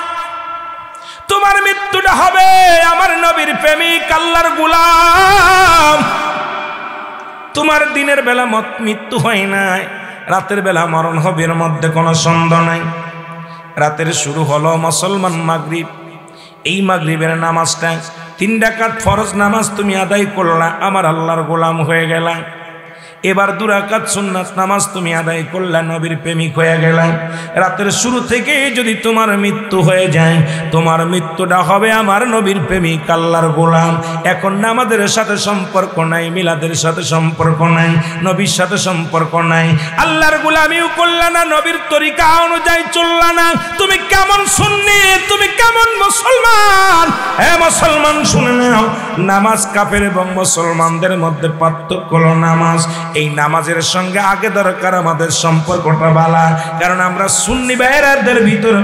তোমার মৃত্যুটা হবে আমার নবীর প্রেমিক, আল্লাহর গোলাম। তোমার দিনের বেলা মৃত্যু হয় নাই, রাতের বেলা মরণ হবে, এর মধ্যে কোনো সন্দেহ নাই। রাতের শুরু হলো মুসলমান মাগরিব। এই মাগরিবের নামাজটা 3 রাকাত ফরজ নামাজ তুমি আদায় করলা, আমার আল্লাহর গোলাম হয়ে গেলা। এবার 2 রাকাত সুন্নাত নামাজ তুমি আদায় করলা, নবীর প্রেমিক হয়ে গেলা। রাতের শুরু থেকে যদি তোমার মৃত্যু হয়ে যায়, তোমার মৃত্যুটা হবে আমার নবীর প্রেমিক, আল্লাহর গোলাম। এখন নামাজের সাথে সম্পর্ক নাই, মিলাদের সাথে সম্পর্ক নাই, নবীর সাথে সম্পর্ক নাই, আল্লাহর গোলামিও করলা না, নবীর তরিকা অনুযায়ী চললা না। তুমি কেমন সুন্নি, তুমি কেমন মুসলমান? হে মুসলমান শুনে নাও, নামাজ কাফের এবং মুসলমানদের মধ্যে পার্থক্য হলো নামাজ এই নামাজের সঙ্গে আগে দরকার আমাদের সম্পর্কটা বালা, কারণ আমরা সুন্নি ভাইয়েরাদের ভিতর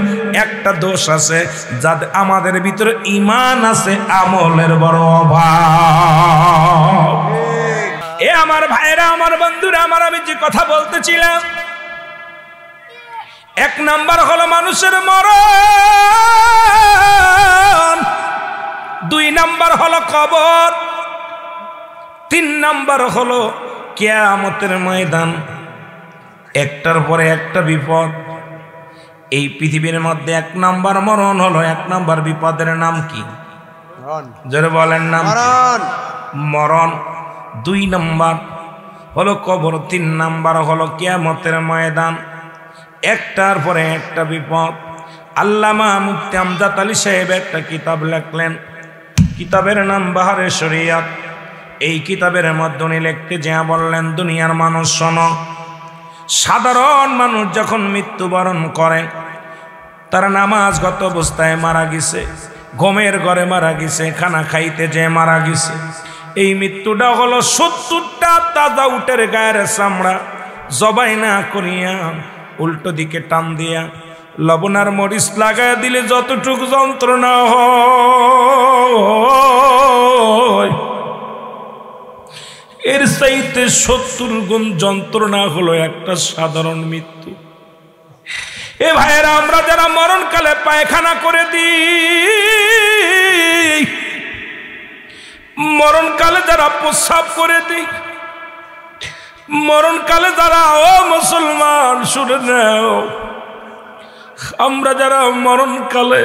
একটা দোষ আছে, যাদের আমাদের ভিতরে ঈমান আছে, আমলের বড় অভাব। এ আমার ভাইরা, আমার বন্ধুরা, আমি যে কথা বলতেছিলাম, এক নাম্বার হলো মানুষের মরণ, দুই নাম্বার হলো কবর, তিন নাম্বার হলো কিয়ামতের ময়দান। একটার পরে একটা বিপদ। এই পৃথিবীর মধ্যে এক নাম্বার মরণ হলো, এক নাম্বার বিপদের নাম কি? জোরে বলেন নাম মরণ। দুই নাম্বার হলো কবর, তিন নাম্বার হলো কিয়ামতের ময়দান। একটার পরে একটা বিপদ। আল্লামা মুফতি আমজাদ আলী সাহেব একটা কিতাব লিখলেন, কিতাবের নাম বাহারে শরিয়াত। এই কিতাবের মধ্যে উনি লিখতে যা বললেন, দুনিয়ার মানুষ শোনো, সাধারণ মানুষ যখন মৃত্যুবরণ করে, তারা নামাজগত অবস্থায় মারা গেছে, ঘুমের ঘরে মারা গেছে, খানা খাইতে যে মারা গেছে, এই মৃত্যুটা হলো 70টা তাজা উটের গায়ের চামড়া জবাই না করিয়া উল্টো দিকে টান দিয়া লবণার মরিচ লাগায় দিলে যতটুকু যন্ত্রণা হয়, এর চাইতে 70 গুণ যন্ত্রণা হলো একটা সাধারণ মৃত্যু। এ ভাইয়েরা, আমরা যারা মরণকালে পায়খানা করে দিই, মরণকালে যারা প্রস্রাব করে দিই, মরণকালে যারা, ও মুসলমান শুনে নাও, আমরা যারা মরণকালে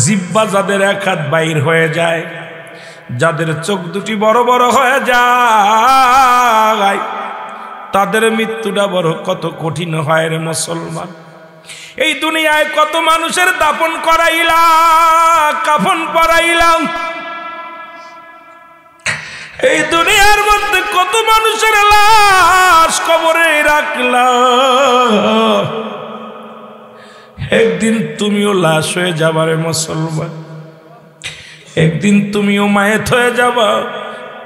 জিহ্বা যাদের এক হাত বাইর হয়ে যায়, যাদের চোখ দুটি বড় বড় হয়ে যায়, তাদের মৃত্যুটা বড় কত কঠিন হয় রে মুসলমান। এই দুনিয়ায় কত মানুষের দাফন করাইলাম, কাফন পরাইলাম, এই দুনিয়ার মধ্যে কত মানুষের লাশ কবরে রাখলাম। একদিন তুমিও লাশ হয়ে যাবা রে মুসলমান, একদিন তুমিও মায়েত হয়ে যাবা,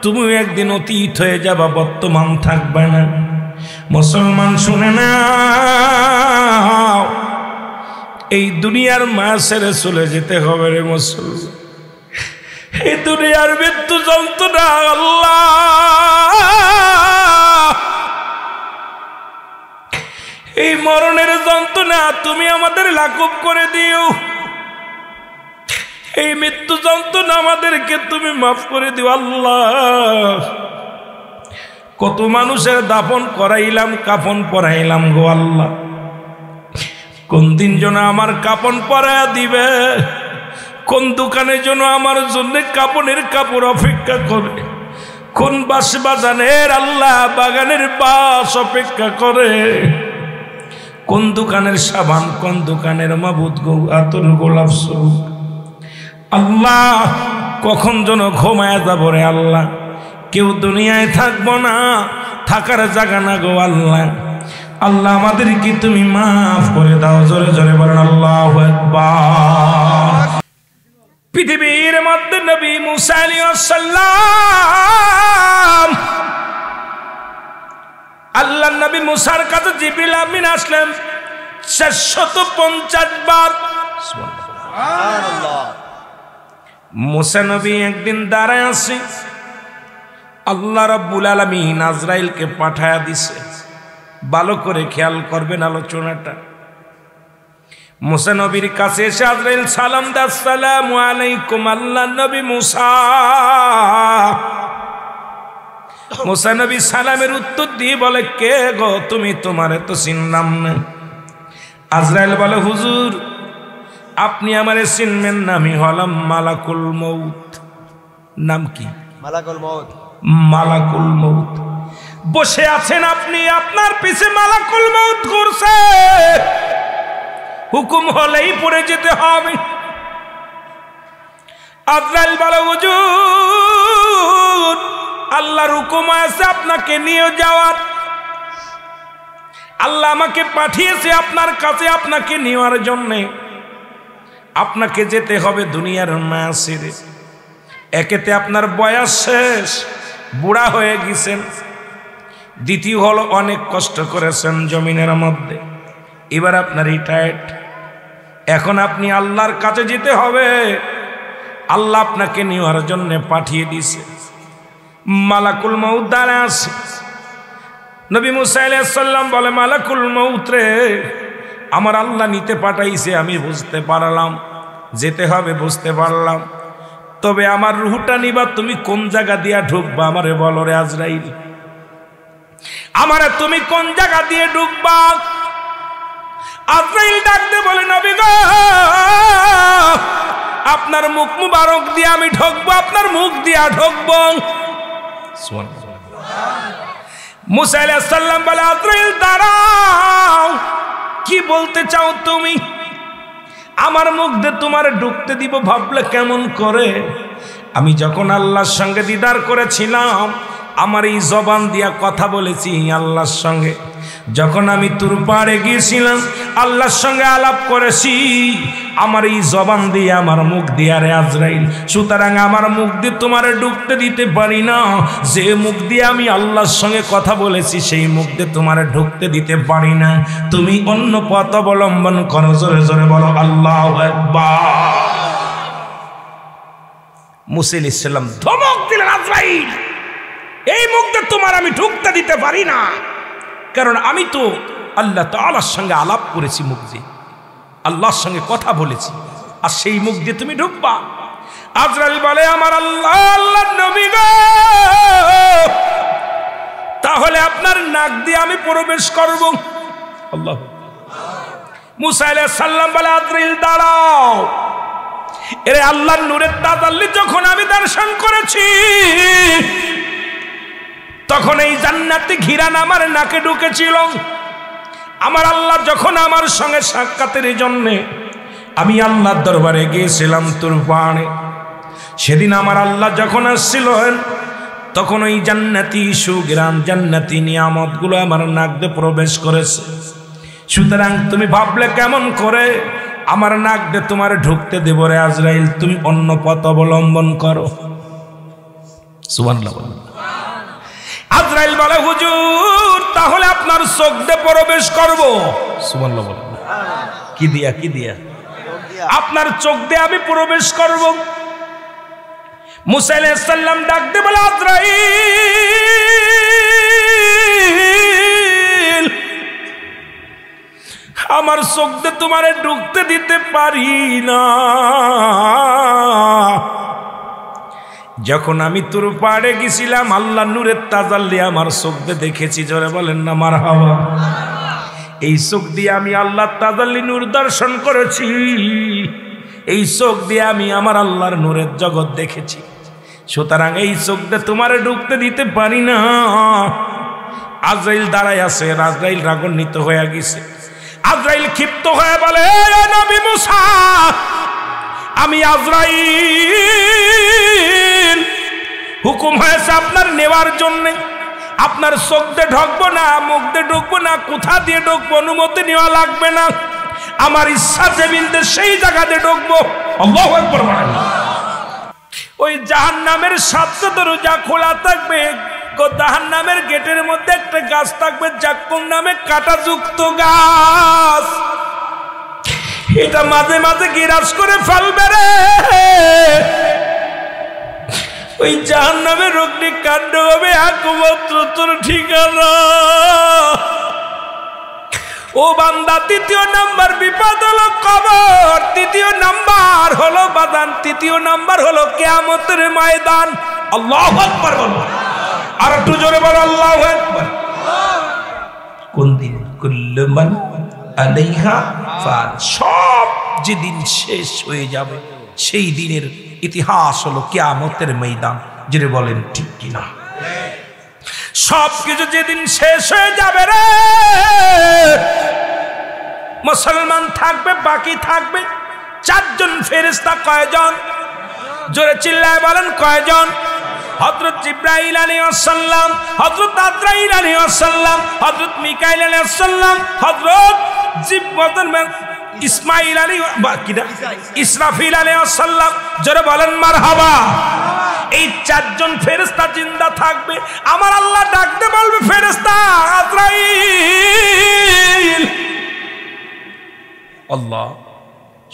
তুমিও একদিন অতীত হয়ে যাবা, বর্তমান থাকবে না। মুসলমান শুনে না, এই দুনিয়ার মায়া ছেড়ে চলে যেতে হবে রে মুসলমান। এই দুনিয়ার মৃত্যু যন্ত্রণা আল্লাহ, এই মরণের যন্ত্রণা তুমি আমাদের লাঘব করে দিও, এই মৃত্যু যন্ত্রণা আমাদেরকে তুমি মাফ করে দিও আল্লাহ। কত মানুষের দাফন করাইলাম, কাফন পরাইলাম গো আল্লাহ, কোন দিন যেন আমার কাফন পরাইয়া দিবে, কোন দোকানের জন্য আমার জন্য কাপড়ের কাপড় অপেক্ষা করে, কোন বাস বাজানের আল্লাহ বাগানের বাস অপেক্ষা করে, কোন দোকানের সাবান, কোন দোকানের মাবুদ গো আতর গোলাপ সব আল্লাহ, কখন যেন ঘুমায় যাব রে আল্লাহ। কেউ দুনিয়ায় থাকবো না, থাকার জায়গা না গো আল্লাহ। আল্লাহ আমাদেরকে তুমি মাফ করে দাও, জোরে জোরে বলেন আল্লাহু আকবার। পৃথিবীর মধ্যে নবী মুসা আলাইহিস সালাম, আল্লাহ নবী মুসার কাছে জিবরিল আমিন আসলেন 450 বার। সুবহানাল্লাহ। মুসা নবী একদিন দাঁড়ায় আছে, আল্লাহ রাব্বুল আলামিন আজরাইলকে পাঠায়া দিছে। ভালো করে খেয়াল করবেন আলোচনাটা। মুসা নবীর কাছে এসে আজরাইল সালাম দেয়, আসসালামু আলাইকুম আল্লাহ নবী মুসা। মুসা নবী সালামের উত্তর দিয়ে বলে, কে গো তুমি, তোমারে তো চিনলাম না। আজরাইল বলে, হুজুর আপনি আমারে চিনবেন না, আমি হলাম মালাকুল মউত। নাম কি? মালাকুল মউত। মালাকুল মউত। বসে আছেন আপনি, আপনার পিছে মালাকুল মউত ঘুরছে, হুকুম হলেই পড়ে যেতে হবে। আজরাইল বলে, হুজুর আল্লাহর হুকুম আছে আপনাকে নিয়ে যাওয়ার, আল্লাহ আমাকে পাঠিয়েছে আপনার কাছে আপনাকে নেওয়ার জন্য। আপনাকে যেতে হবে দুনিয়ার মায়া ছেড়ে। একেতে আপনার বয়স শেষ, বুড়া হয়ে গেছেন, দ্বিতীয় হলো অনেক কষ্ট করেছেন জমিনের মধ্যে, এবার আপনার রিটায়ার্ড, এখন আপনি আল্লাহর কাছে যেতে হবে। আল্লাহ আপনাকে নেওয়ার জন্য পাঠিয়ে দিয়েছে, মালাকুল মউত দাঁড়ায় আছে। নবী মুসা আলাইহিস সালাম বলে, মালাকুল মউত রে, আমার আল্লাহ নিতে পাঠাইছে, আমি বুঝতে পারলাম, যেতে হবে বুঝতে পারলাম, তবে আমার রূহটা নিবা তুমি কোন জায়গা দিয়া ঢুকবা আমারে বলো রে আজরাইল, আমারে তুমি কোন জায়গা দিয়ে ঢুকবা? আজরাইল ডাকতে বলে, নবী গো, আপনার মুখ মুবারক দিয়ে আমি ঢুকবো, আপনার মুখ দিয়া ঢুকবো। মুসা আলাইহিস সালাম বলে, আজরাইল দাঁড়াও, কি বলতে চাও তুমি? আমার মুখ দিয়ে তোমার ঢুকতে দিব ভাবলে কেমন করে? আমি যখন আল্লাহর সঙ্গে দিদার করেছিলাম, আমার এই জবান দিয়া কথা বলেছি আল্লাহর সঙ্গে, যখন আমি তুর পাড়ে গিয়েছিলাম আল্লাহর সঙ্গে আলাপ করেছি, আমার এই জবান দিয়ে আমার মুখ দিয়ে রে আজরাইল, সুতরাং আমার মুখ দিয়ে তোমারে ঢুকতে দিতে পারি না। যে মুখ দিয়ে আমি আল্লাহর সঙ্গে কথা বলেছি সেই মুখ দিয়ে তোমারে ঢুকতে দিতে পারি না, তুমি অন্য পথ অবলম্বন করো। জোরে জোরে বলো আল্লাহু আকবার। মুসা আলাইহিস সালাম ধমক দিলেন, আজরাইল, এই মুখ দিয়ে তোমার আমি ঢুকতে দিতে পারি না, কারণ আমি তো আল্লাহ তাআলার সঙ্গে আলাপ করেছি, মুখ দিয়ে আল্লাহর সঙ্গে কথা বলেছি, আর সেই মুখ দিয়ে তুমি ঢুকবা? আজরাইল বলে, আমার আল্লাহ, আল্লাহর নবী গো, তাহলে আপনার নাক দিয়ে আমি প্রবেশ করব। আল্লাহ। মুসা আলাইহিস সালাম বলে, আজরাইল দাঁড়াও, এরে আল্লাহর নূরের তাজাল্লি যখন আমি দর্শন করেছি, তখন এই জান্নাতি ঘিরান আমার নাকে ঢুকেছিল। আমার আল্লাহ যখন আমার সঙ্গে সাক্ষাতের জন্যে আমি আল্লাহর দরবারে গিয়েছিলাম তুর পাহাড়ে, সেদিন আমার আল্লাহ যখন আসছিলেন, তখন ওই জান্নাতি সুগ্রাম জান্নাতি নিয়ামতগুলো আমার নাক দিয়ে প্রবেশ করেছে। সুতরাং তুমি ভাবলে কেমন করে আমার নাক দিয়ে তোমার ঢুকতে দেব রে আজরাইল, তুমি অন্য পথ অবলম্বন করো। সুবহানাল্লাহ। আজরাইল বলে, হুজুর, তাহলে আপনার চোখ দিয়ে প্রবেশ করব। সুবহানাল্লাহ। কি দিয়া? কি দিয়া? আপনার চোখ দিয়ে আমি প্রবেশ করব। মুসা আলাইহিস সালাম ডাক দিয়ে বলে, আজরাইল, আমার চোখ দিয়ে তোমারে ঢুকতে দিতে পারি না। যখন আমি তোর পাড়ে গেছিলাম, আল্লাহ নূরের তাজাল্লি আমার চোখ দিয়ে দেখেছি। জোরে বলেন না মারহাবা। এই চোখ দিয়ে আমি আল্লাহর তাজাল্লি নূর দর্শন করেছি, এই চোখ দিয়ে আমি আমার আল্লাহর নূরের জগৎ দেখেছি। সুতরাং এই চোখ দিয়ে তোমারে ঢুকতে দিতে পারি না। আজরাইল দাঁড়ায় আছে, আজরাইল রাগান্বিত হয়ে গেছে। আজরাইল ক্ষিপ্ত হয়ে বলে, নবী মুসা, আমি আজরাইল, হুকুম হয়েছে আপনার নেওয়ার জন্য। আপনার চোখ দিয়ে ঢুকবো না, মুখ দিয়ে ঢুকবো না, কোথা দিয়ে ঢুকবো অনুমতি নেওয়া লাগবে না, আমার ইচ্ছা জমিনতে সেই জায়গাতে ঢুকবো। আল্লাহু আকবার। ওই জাহান্নামের 7টা দরজা খোলা থাকবে, জাহান্নামের গেটের মধ্যে একটা গাছ থাকবে, জাক্কুম নামে কাঁটাযুক্ত গাছ। এটা মাঝে মাঝে গিরাজ করে ফেলবে রে। ওই জাহান্নামের অগ্নিকাণ্ড হবে একমাত্র তোর ঠিকানা। ও বান্দা, 3য় নাম্বার বিপদ হলো কবর, 3য় নাম্বার হলো বাদান, 3য় নাম্বার হলো কিয়ামতের ময়দান। আল্লাহু আকবার বলো, আর একটু জোরে বলো আল্লাহু আকবার। কোন দিন? কুল্লু মান আলাইহা ফান। সব যেদিন শেষ হয়ে যাবে সেই দিনের ইতিহাস হলো কিয়ামতের ময়দান। যেটা বলেন ঠিক কিনা? সব কিছু যেদিন শেষ হয়ে যাবে রে, মুসলমান থাকবে, বাকি থাকবে 4জন ফেরেশতা। কয়জন? জোরে চিল্লায় বলেন কয়জন? হযরত জিবরাইল আলাইহিস সালাম, হযরত আজরাইল আলাইহিস সালাম, হযরত মিকাইল আলাইহিস সালাম, হযরত ইসমাইল আলাইহিস ইসরাফিল আলাইহিস সালাম। জোরে বলেন মারহাবা। এই চারজন ফেরেশতা জিন্দা থাকবে। আমার আল্লাহ ডাকতে বলবে, ফেরেশতা আজরাইল। আল্লাহ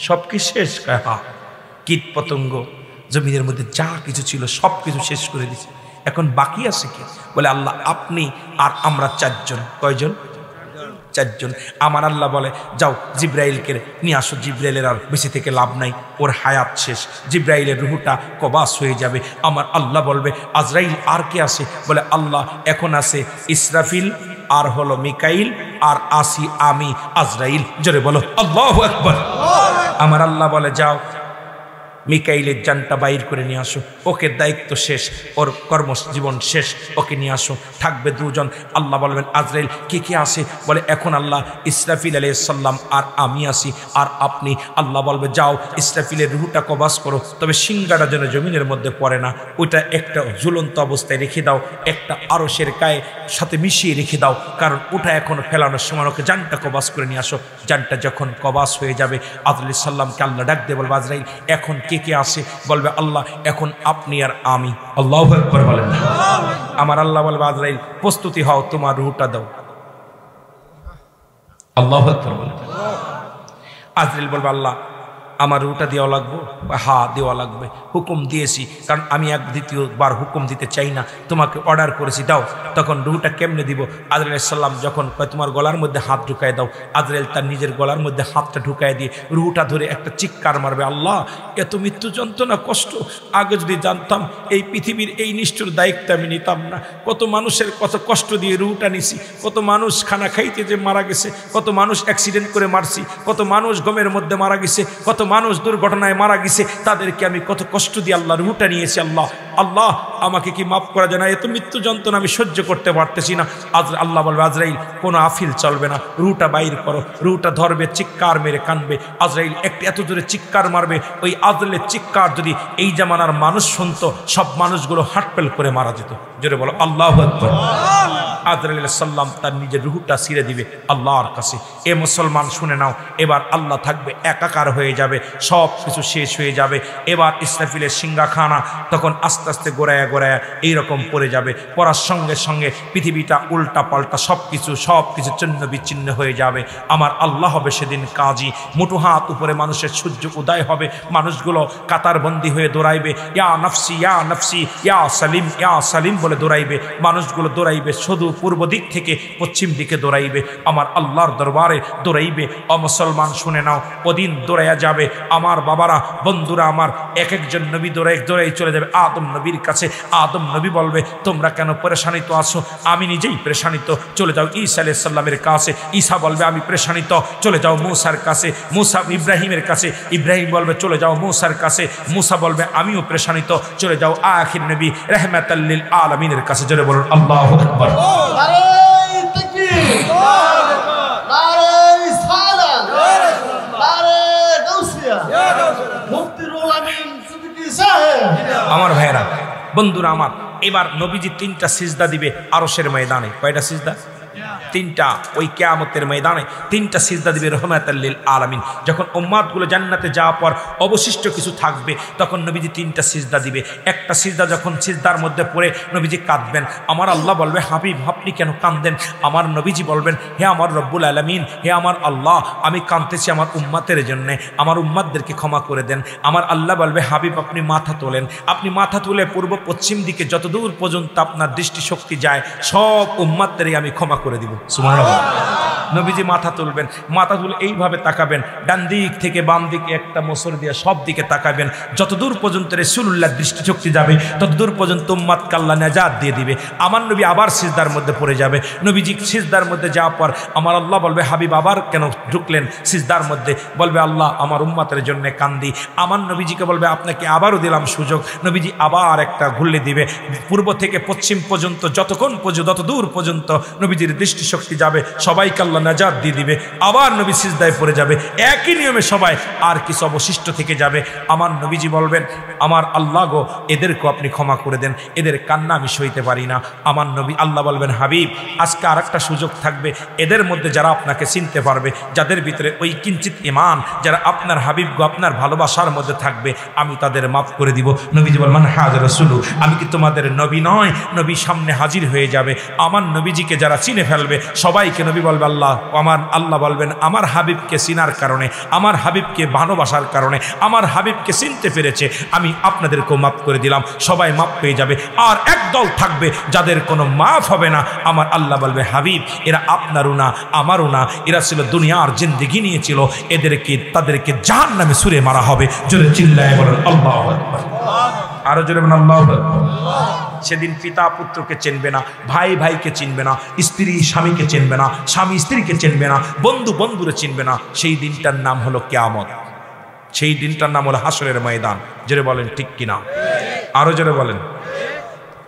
সব কি শেষ? হ্যাঁ, কীট পতঙ্গ জমিনের মধ্যে যা কিছু ছিল সব কিছু শেষ করে দিছে, এখন বাকি আছে কি? বলে আল্লাহ আপনি আর আমরা চারজন। কয়জন? চারজন। আমার আল্লাহ বলে যাও জিব্রাইলকে নিয়ে আসো। জিব্রাইলের আর বেঁচে থেকে লাভ নাই, ওর হায়াত শেষ, জিব্রাইলের রুহুটা কবাস হয়ে যাবে। আমার আল্লাহ বলবে আজরাইল আর কে আছে? বলে আল্লাহ এখন আছে ইসরাফিল, আর হলো মিকাইল, আর আসি আমি আজরাইল। জোরে বলো আল্লাহু আকবার। আমার আল্লাহ বলে যাও মিকাইলের জানটা বাইর করে নিয়ে আসো, ওকে দায়িত্ব শেষ, ওর কর্মজীবন শেষ, ওকে নিয়ে আসো। থাকবে দুজন। আল্লাহ বলবেন আজরাইল কে কে আসে? বলে এখন আল্লাহ ইসরাফিল আলাইহিস সালাম আর আমি আসি আর আপনি। আল্লাহ বলবে যাও ইসরাফিলের রুহটা কবাস করো, তবে সিংহাটা যেন জমিনের মধ্যে পড়ে না, ওইটা একটা ঝুলন্ত অবস্থায় রেখে দাও, একটা আরশের গায়ে সাথে মিশিয়ে রেখে দাও, কারণ ওটা এখন ফেলানোর সময় ওকে জানটা কবাস করে নিয়ে আসো। জানটা যখন কবাস হয়ে যাবে আজরাইল সাল্লামকে আল্লাহ ডাক দিয়ে বলবে আজরাইল এখন কে কে আসে? বলবে আল্লাহ এখন আপনি আর আমি। আল্লাহু আকবার বলেন। আমার আল্লাহ বলবে আজরাইল প্রস্তুতি হও, তোমার রূহটা দাও। আল্লাহু আকবার বলেন। আজরাইল বলবে আল্লাহ আমার রূহটা দেওয়া লাগবে? হ্যাঁ দেওয়া লাগবে, হুকুম দিয়েছি, কারণ আমি এক দ্বিতীয়বার হুকুম দিতে চাই না, তোমাকে অর্ডার করেছি দাও। তখন রূহটা কেমনে দিব? আজরাইল সাল্লাম যখন কয় তোমার গলার মধ্যে হাত ঢুকায় দাও, আজরাইল তার নিজের গলার মধ্যে হাতটা ঢুকায় দিয়ে রূহটা ধরে একটা চিৎকার মারবে, আল্লাহ এত মৃত্যু যন্ত্রণা কষ্ট, আগে যদি জানতাম এই পৃথিবীর এই নিষ্ঠুর দায়িত্ব আমি নিতাম না। কত মানুষের কত কষ্ট দিয়ে রূহটা নিছি, কত মানুষ খানা খাইতে যে মারা গেছে, কত মানুষ অ্যাক্সিডেন্ট করে মারছি, কত মানুষ গমের মধ্যে মারা গেছে, কত মানুষ দুর্ঘটনায় মারা গেছে, তাদেরকে আমি কত কষ্ট দিয়ে আল্লাহ রূহটা নিয়েছি। আল্লাহ আল্লাহ আমাকে কি মাফ করা যায় না? এত মৃত্যু যন্ত্রণা আমি সহ্য করতে পারতেছি না। আল্লাহ বলবে আজরাইল কোনো আফিল চলবে না, রূহটা বাইর করো। রূহটা ধরবে, চিৎকার মেরে কানবে। আজরাইল একটা এত জোরে চিৎকার মারবে, ওই আজরাইলের চিৎকার যদি এই জামানার মানুষ শুনতো সব মানুষগুলো হাটপেল করে মারা যেত। জোরে বলো আল্লাহু আকবার। আজরাইল সাল্লাম তার নিজের রূহটা ছিঁড়ে দিবে আল্লাহর কাছে। এ মুসলমান শুনে নাও, এবার আল্লাহ থাকবে একাকার হয়ে যাবে, সব কিছু শেষ হয়ে যাবে। এবার ইসরাফিলের সিংহাখানা তখন আস্তে আস্তে গোড়ায়া গোড়ায়া এইরকম পড়ে যাবে। পড়ার সঙ্গে সঙ্গে পৃথিবীটা উল্টা পাল্টা সব কিছু চূর্ণ বিচ্ছিন্ন হয়ে যাবে। আমার আল্লাহ হবে সেদিন কাজী, মুঠো হাত উপরে মানুষের সূর্য উদয় হবে, মানুষগুলো কাতারবন্দি হয়ে দৌড়াইবে, ইয়া নফসি ইয়া নফসি ইয়া সালিম বলে দৌড়াইবে। মানুষগুলো দৌড়াইবে শুধু পূর্ব দিক থেকে পশ্চিম দিকে দৌড়াইবে, আমার আল্লাহর দরবারে দৌড়াইবে। মুসলমান শুনে নাও, ওদিন দৌড়াইয়া যাবে আমার বাবারা, বন্ধুরা আমার, এক একজন নবী দৌড়াই চলে যাবে আদম নবীর কাছে। আদম নবী বলবে তোমরা কেন পেরেশানিত আছো? আমি নিজেই পেরেশানিত, চলে যাও ঈসা আলাইহিস সালামের কাছে। ঈসা বলবে আমি পেরেশানিত, চলে যাও মূসার কাছে। মূসা ইব্রাহিমের কাছে, ইব্রাহিম বলবে চলে যাও মূসার কাছে। মূসা বলবে আমিও পেরেশানিত, চলে যাও আখির নবী রাহমাতাল লিল আলামিনের কাছে। জোরে বলুন আল্লাহু আকবার। আমার ভাইরা, বন্ধুরা আমার, এবার নবীজি 3টা সিজদা দিবে আরশের ময়দানে। কয়টা সিজদা? 3টা। ওই কিয়ামতের ময়দানে 3টা সিজদা দিবে রহমাতাল লিল আলামিন। যখন উম্মতগুলো জান্নাতে যাওয়ার পর অবশিষ্ট কিছু থাকবে, তখন নবীজি 3টা সিজদা দিবে। একটা সিজদা যখন সিজদার মধ্যে পড়ে নবীজি কাঁদবেন, আমার আল্লাহ বলবে হাবিব আপনি কেন কাঁদেন? আমার নবীজি বলবেন হে আমার রব্বুল আলামিন, হে আমার আল্লাহ, আমি কাঁদতেছি আমার উম্মতের জন্য, আমার উম্মতদেরকে ক্ষমা করে দেন। আমার আল্লাহ বলবে হাবিব আপনি মাথা তোলেন। আপনি মাথা তুলে পূর্ব পশ্চিম দিকে যতদূর পর্যন্ত আপনার দৃষ্টিশক্তি যায় সব উম্মতদেরই আমি ক্ষমা করে দিব। সুবহানাল্লাহ। নবীজি মাথা তুলবেন, মাথা তুলে এইভাবে তাকাবেন, ডান দিক থেকে বাম দিকে একটা মোসর দিয়ে সব দিকে তাকাবেন। যতদূর পর্যন্ত রাসূলুল্লাহর দৃষ্টিশক্তি যাবে ততদূর পর্যন্ত উম্মতকে আল্লাহ নাজাত দিয়ে দিবে। আমার নবী আবার সিজদার মধ্যে পড়ে যাবে। নবীজি সিজদার মধ্যে যাওয়ার পর আমার আল্লাহ বলবে হাবিব আবার কেন ঢুকলেন সিজদার মধ্যে? বলবে আল্লাহ আমার উম্মতের জন্য কান্দি। আমার নবীজিকে বলবে আপনাকে আবারও দিলাম সুযোগ। নবীজি আবার একটা ঘুরলে দিবে, পূর্ব থেকে পশ্চিম পর্যন্ত যতক্ষণ পর্যন্ত যতদূর পর্যন্ত নবীজির দৃষ্টিশক্তি যাবে সবাইকে আল্লাহ নাজাত দিয়ে দিবে, আবার নবী সিজদায় পড়ে যাবে, একই নিয়মে সবাই, আর কিছু অবশিষ্ট থেকে যাবে। আমার নবীজি বলবেন, আমার আল্লাহ গো, এদেরকে আপনি ক্ষমা করে দেন, এদের কান্না আমি সইতে পারি না। আমার নবী আল্লাহ বলবেন, হাবিব আজকে আর একটা সুযোগ থাকবে, এদের মধ্যে যারা আপনাকে চিনতে পারবে, যাদের ভিতরে ওই কিঞ্চিত ঈমান, যারা আপনার হাবিব গো আপনার ভালোবাসার মধ্যে থাকবে, আমি তাদের মাফ করে দিব। নবীজি বলবেন, হাজর রাসূলু, আমি কি তোমাদের নবী নয়? নবী সামনে হাজির হয়ে যাবে, আমার নবীজিকে যারা চিনে ফেলবে সবাইকে নবী বলবে, আল্লাহ, আমার আল্লাহ বলবেন, আমার হাবিবকে চিনার কারণে, আমার হাবিবকে ভালোবাসার কারণে, আমার হাবিবকে চিনতে পেরেছে, আমি আপনাদেরকেও মাফ করে দিলাম। সবাই মাফ পেয়ে যাবে। আর একদল থাকবে যাদের কোনো মাফ হবে না, আমার আল্লাহ বলবে, হাবিব এরা আপনারও না আমারও না, এরা ছিল দুনিয়ার জিন্দেগি নিয়েছিল, তাদেরকে জাহান্নামে ছুঁড়ে মারা হবে। জোরে চিল্লায় বলেন আল্লাহু আকবার। আরো জোরে বলেন আল্লাহু আকবার। সেদিন পিতা পুত্রকে চিনবে না, ভাই ভাইকে চিনবে না, স্ত্রী স্বামীকে চিনবে না, স্বামী স্ত্রীকে চিনবে না, বন্ধু বন্ধুরে চিনবে না। সেই দিনটার নাম হলো কিয়ামত, সেই দিনটার নাম হলো হাসরের ময়দান। জোরে বলেন ঠিক কিনা? আরো জোরে বলেন।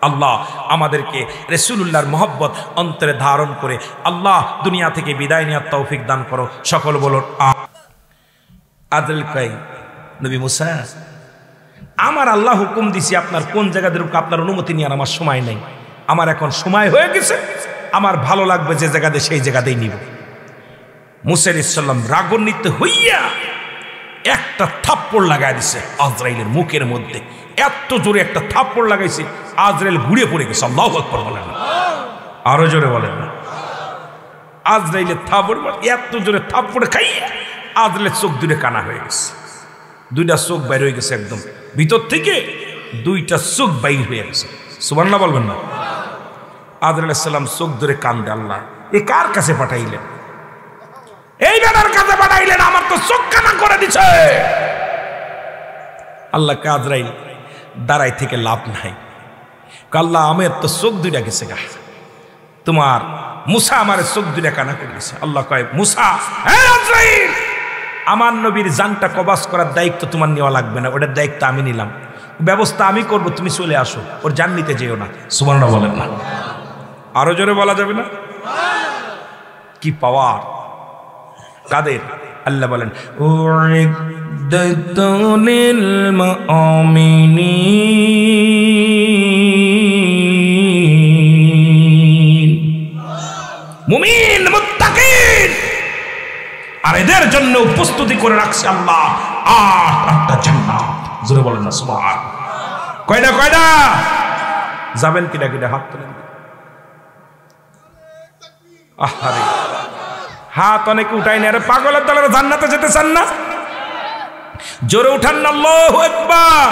আল্লাহ আমাদেরকে রাসূলুল্লাহর মহব্বত অন্তরে ধারণ করে আল্লাহ দুনিয়া থেকে বিদায় নেওয়ার তৌফিক দান করো। সকল বলুন আদল কাই নবী মুসা, আমার আল্লাহ হুকুম দিছি, আপনার কোন জায়গাতে ঢুকে আপনার অনুমতি নেওয়ার আমার সময় নেই, আমার এখন সময় হয়ে গেছে, আমার ভালো লাগবে যে জায়গাতে সেই জায়গাতেই নিব। মুসা আলাইহিস সালাম রাগান্বিত হইয়া একটা থাপ্পড় লাগাই দিছে আজরাইলের মুখের মধ্যে, এত জোরে একটা থাপ্পড় লাগাইছে আজরাইল ঘুরে পড়ে গেছে। আল্লাহু আকবার বলেন, আরো জোরে বলেন না। আজরাইলের থাপ্পড়, এত জোরে থাপ্পড় খাইয়া আজরাইলের চোখ দুটো কানা হয়ে গেছে, দুইটা চোখ বাইর হয়ে গেছে, একদম ভিতর থেকে দুইটা চোখ বাইর হয়ে গেছে। সুবহানাল্লাহ বলবেন না? আজরাইল আলাইহিস সালাম চোখ ধরে কান্দে, আল্লাহ এ কার কাছে পাঠাইলেন? এই বেটার কাছে পাঠাইলেন, আমার তো চোখ কানা করে দিছে। আল্লাহ কে আজরাইল দাঁড়াই থেকে লাভ নাই, আল্লাহ আমার তো চোখ দুইটা গেছে গা, তোমার মুসা আমার চোখ দুইটা কানা করে দিছে। আল্লাহ কয়, মুসা, হ্যাঁ আজরাইল, আমার নবীর জানটা কবাজ করার দায়িত্ব তোমার নেওয়া লাগবে না, ওটার দায়িত্ব আমি নিলাম, ব্যবস্থা আমি করব, তুমি চলে আসো, ওর জান নিতে যেও না। সুবহানাল্লাহ বলেন না? আরো জোরে বলা যাবে না? কি পাওয়ার কাদের! আল্লাহ বলেন, উইদ্দাতুল মুমিনিন, মুমিন মুত্তাকিন, আর এদের জন্য প্রস্তুতি করে রাখছে আল্লাহ আটটা জান্নাত। জোরে বলেন না সুবহান। কয়টা কয়টা যাবেন? কিটা কিটা হাত তোলেন। আহারে হাত অনেকে উঠাই না, আরে পাগলের দলের জান্নাতে যেতে চান না? জোরে উঠান না আল্লাহু আকবার।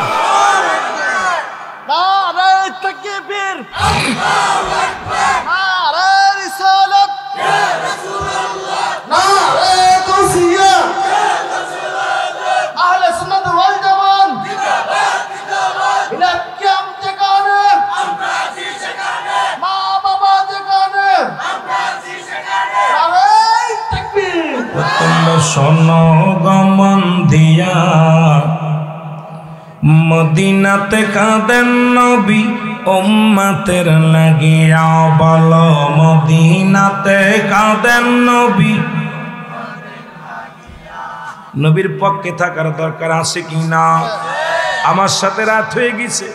নারে তাকবীর, আল্লাহু আকবার, নারে রিসালাত, ইয়া রাসূলুল্লাহ, নারে তাওসিয়া, ইয়া রাসূলুল্লাহ, আহলে সুন্নাত ওয়াল জামাত জিন্দাবাদ জিন্দাবাদ, ইলাকিয়াম যেখানে আমরা আছি সেখানে, মা বাবা যেখানে আমরা আছি সেখানে, নারে তাকবীর। তোমরা শোনো গমন দিয়া মদিনাতে কাঁদেন নবী উম্মতের লাগিয়া, বলো মদিনাতে কাঁদেন নবী। নবীর পক্ষে থাকার দরকার আছে কি না? আমার সাথে রাত হয়ে গেছে,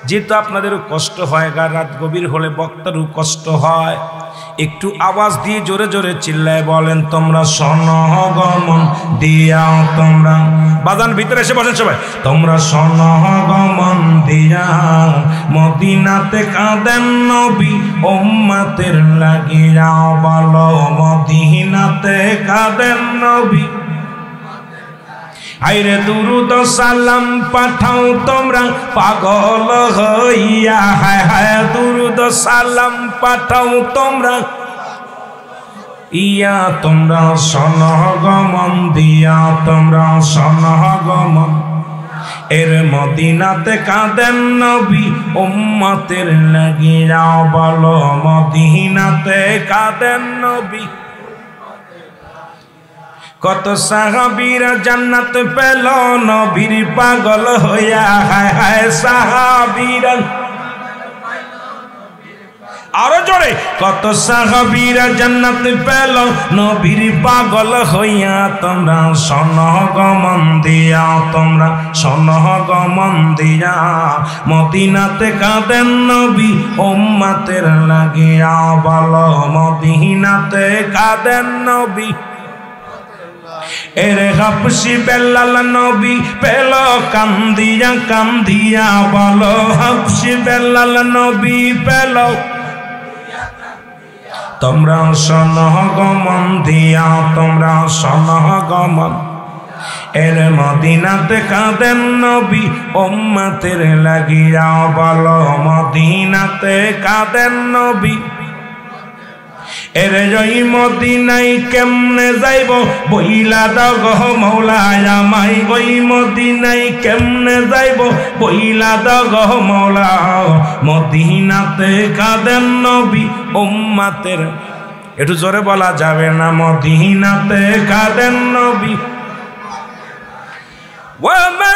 যেহেতু আপনাদেরও কষ্ট হয়, রাত গভীর হলে বক্তারও কষ্ট হয়, একটু আওয়াজ দিয়ে জোরে জোরে চিল্লায় বলেন, তোমরা সনগমন দিয়া, তোমরা বাজান ভিতরে এসে বসেন সবাই, তোমরা সনগমন দিয়া মদিনাতে কাঁদেন নবী উম্মতের লাগিয়া, বলো মদিনাতে কাঁদেন নবী। আইরে দুরুদ সালাম পাঠাও তোমরা পাগল হইয়া, হায় হায় দুরুদ সালাম পাঠাও তোমরা ইয়া, তোমরা সনগমন দিয়া, তোমরা সনগমন এর মদিনাতে কাঁদেন নবী উম্মতের লাগিয়া, বলো মদিনাতে কাঁদেন নবী। কত সাহাবীরা জান্নাত পেল নবীর পাগল হইয়া, হায় হায় সাহাবীরা আরো জোরে কত সাহাবীরা জান্নাত পেল নবীর পাগল হইয়া তোমরা সনগমন দিয়া তোমরা সনগমন দিয়া মদিনাতে কাঁদেন নবী উম্মতের লাগিয়া বলো মদিনাতে কাঁদেন নবী এরে হাবশি বেলাল নবী পেল কান্দিয়া কান্দিয়া বলো হাবশি বেলাল নবী পেল তোমরা সনগমন দিয়া তোমরা সনগমন এর মদিনাতে কাঁদেন নবী উম্মতের লাগিয়া বলো মদিনাতে কাঁদেন নবী এরে জয় মদিনাই কেমনে যাইব বইলা দাও গো মৌলা আমায় ওই মদিনাই কেমনে যাইব বইলা দাও গো মৌলা মদিনাতে কাঁদেন নবী উম্মতের একটু জোরে বলা যাবে না মদিনাতে কাঁদেন নবী ওয়া মা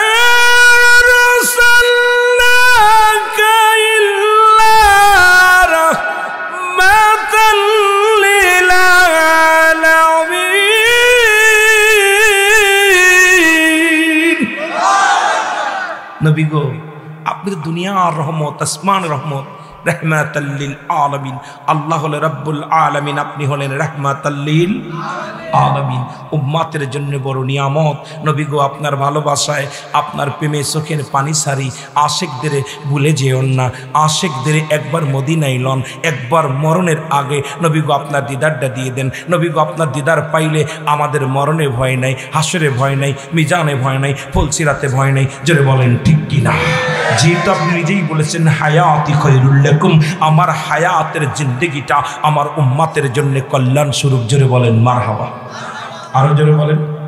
আরসালনাকা ইল্লা রাহমাতাল লিল আলামিন নবী গো আপনি তো দুনিয়ার রহমত আসমান রহমত রহমাতাল লিল আলামিন আল্লাহ হলেন রব্বুল আলামিন আপনি হলেন রহমাতাল লিল আলামিন উম্মতের জন্য বড় নিয়ামত নবী গো আপনার ভালোবাসায় আপনার প্রেমে চোখের পানি সারি আশিকদের ভুলে যেও না আশিকদের একবার মদিনায় লন একবার মরণের আগে নবী গো আপনার দিদারটা দিয়ে দেন নবী গো আপনার দিদার পাইলে আমাদের মরণে ভয় নাই হাসরে ভয় নাই মিজানে ভয় নাই ফুলসিরাতে ভয় নাই জোরে বলেন ঠিক কিনা যেহেতু আপনি নিজেই বলেছেন হায়াতি খায়রুল লাকুম আমার হায়াতের জিন্দেগিটা আমার উম্মতের জন্য কল্যাণ স্বরূপ জোরে বলেন মারহাবা আরো জোরে বলেন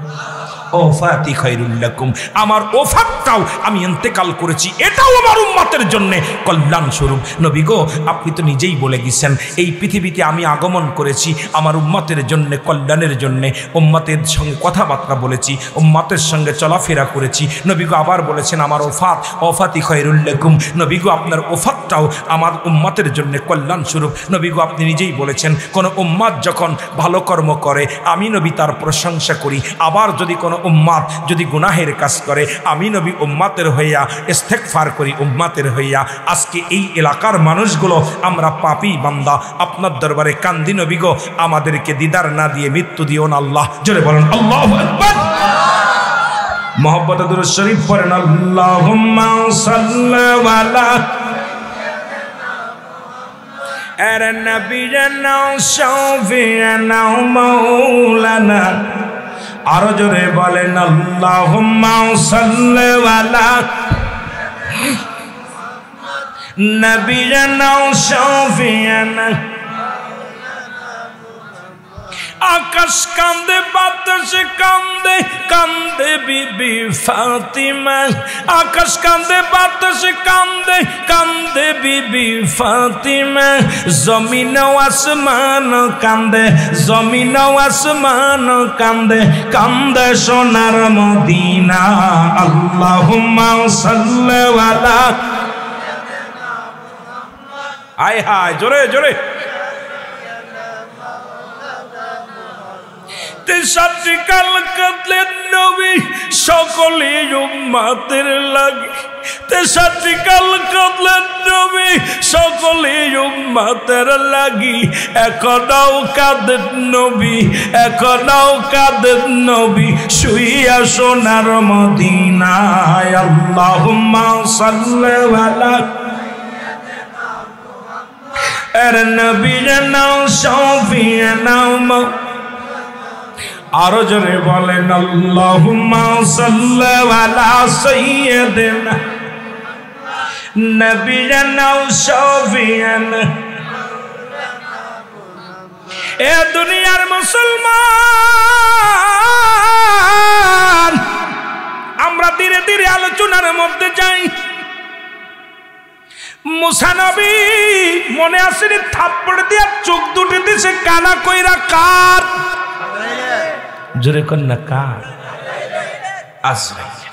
ওফাতি খায়রুল লাকুম আমার ওফাতটাও আমি ইন্তেকাল করেছি এটাও আমার উম্মতের জন্য কল্যাণ স্বরূপ নবী গো আপনি তো নিজেই বলে গেছেন এই পৃথিবীতে আমি আগমন করেছি আমার উম্মতের জন্য কল্যাণের জন্য উম্মতের সঙ্গে কথাবার্তা বলেছি উম্মতের সঙ্গে চলাফেরা করেছি নবী গো আবার বলেছেন আমার ওফাতি খায়রুল লাকুম নবী গো আপনার ওফাতটাও আমার উম্মতের জন্য কল্যাণ স্বরূপ নবী গো আপনি নিজেই বলেছেন কোন উম্মত যখন ভালো কর্ম করে আমি নবী তার প্রশংসা করি আবার যদি কোনো উম্মত যদি গুনাহের কাজ করে আমি নবী উম্মতের হইয়া ইস্তেগফার করি উম্মতের হইয়া আজকে এই এলাকার মানুষগুলো আমরা পাপী বান্দা আপনার দরবারে কান্দি নবী গো আমাদেরকে দিদার না দিয়ে মৃত্যু দিও না আল্লাহ জোরে বলেন আল্লাহু আকবার মুহাব্বতে দুরূদ শরীফ পড়েন আল্লাহুম্মা সাল্লি আলা এর নবিয়না শাফিয়ানা মাওলানা আরো জোরে বলেন আল্লাহুম্মা সাল্লি আলা নবিয়না শাফিয়ানা আকাশ কান্দে বাতাস কান্দে কান্দে বিবি ফাতিমা আকাশ কান্দে বাতাস কান্দে কান্দে বিবি ফাতিমা জমিন ও আসমান কান্দে জমিন ও আসমান কান্দে কান্দে সোনার মদিনা আল্লাহুম্মা সাল্লি আলা আয় হায় জোরে জোরে তেষট্টি কাল কাঁদলেন নবী সকলে উম্মতের লাগে তেষট্টি কাল কাঁদলেন নবী সকলে উম্মতের লাগি এখনও কাঁদেন নবী এখনও কাঁদেন নবী শুইয়া সোনার মদিনায় আল্লাহুম্মা সাল্লি আলা এর নবিয়না শাফিয়ানা আরো জোরে বলেন আল্লাহুম্মা সাল্লি আলা সাইয়্যিদিনা নবিয়না শাফিয়ানা এ দুনিয়ার মুসলমান আমরা ধীরে ধীরে আলোচনার মধ্যে যাই মুসা নবী মনে আসেনি থাপ্পড় দিয়া চোখ দুটি দিছে কানা কইরা কার জোরে কন্যা কার আজরাইল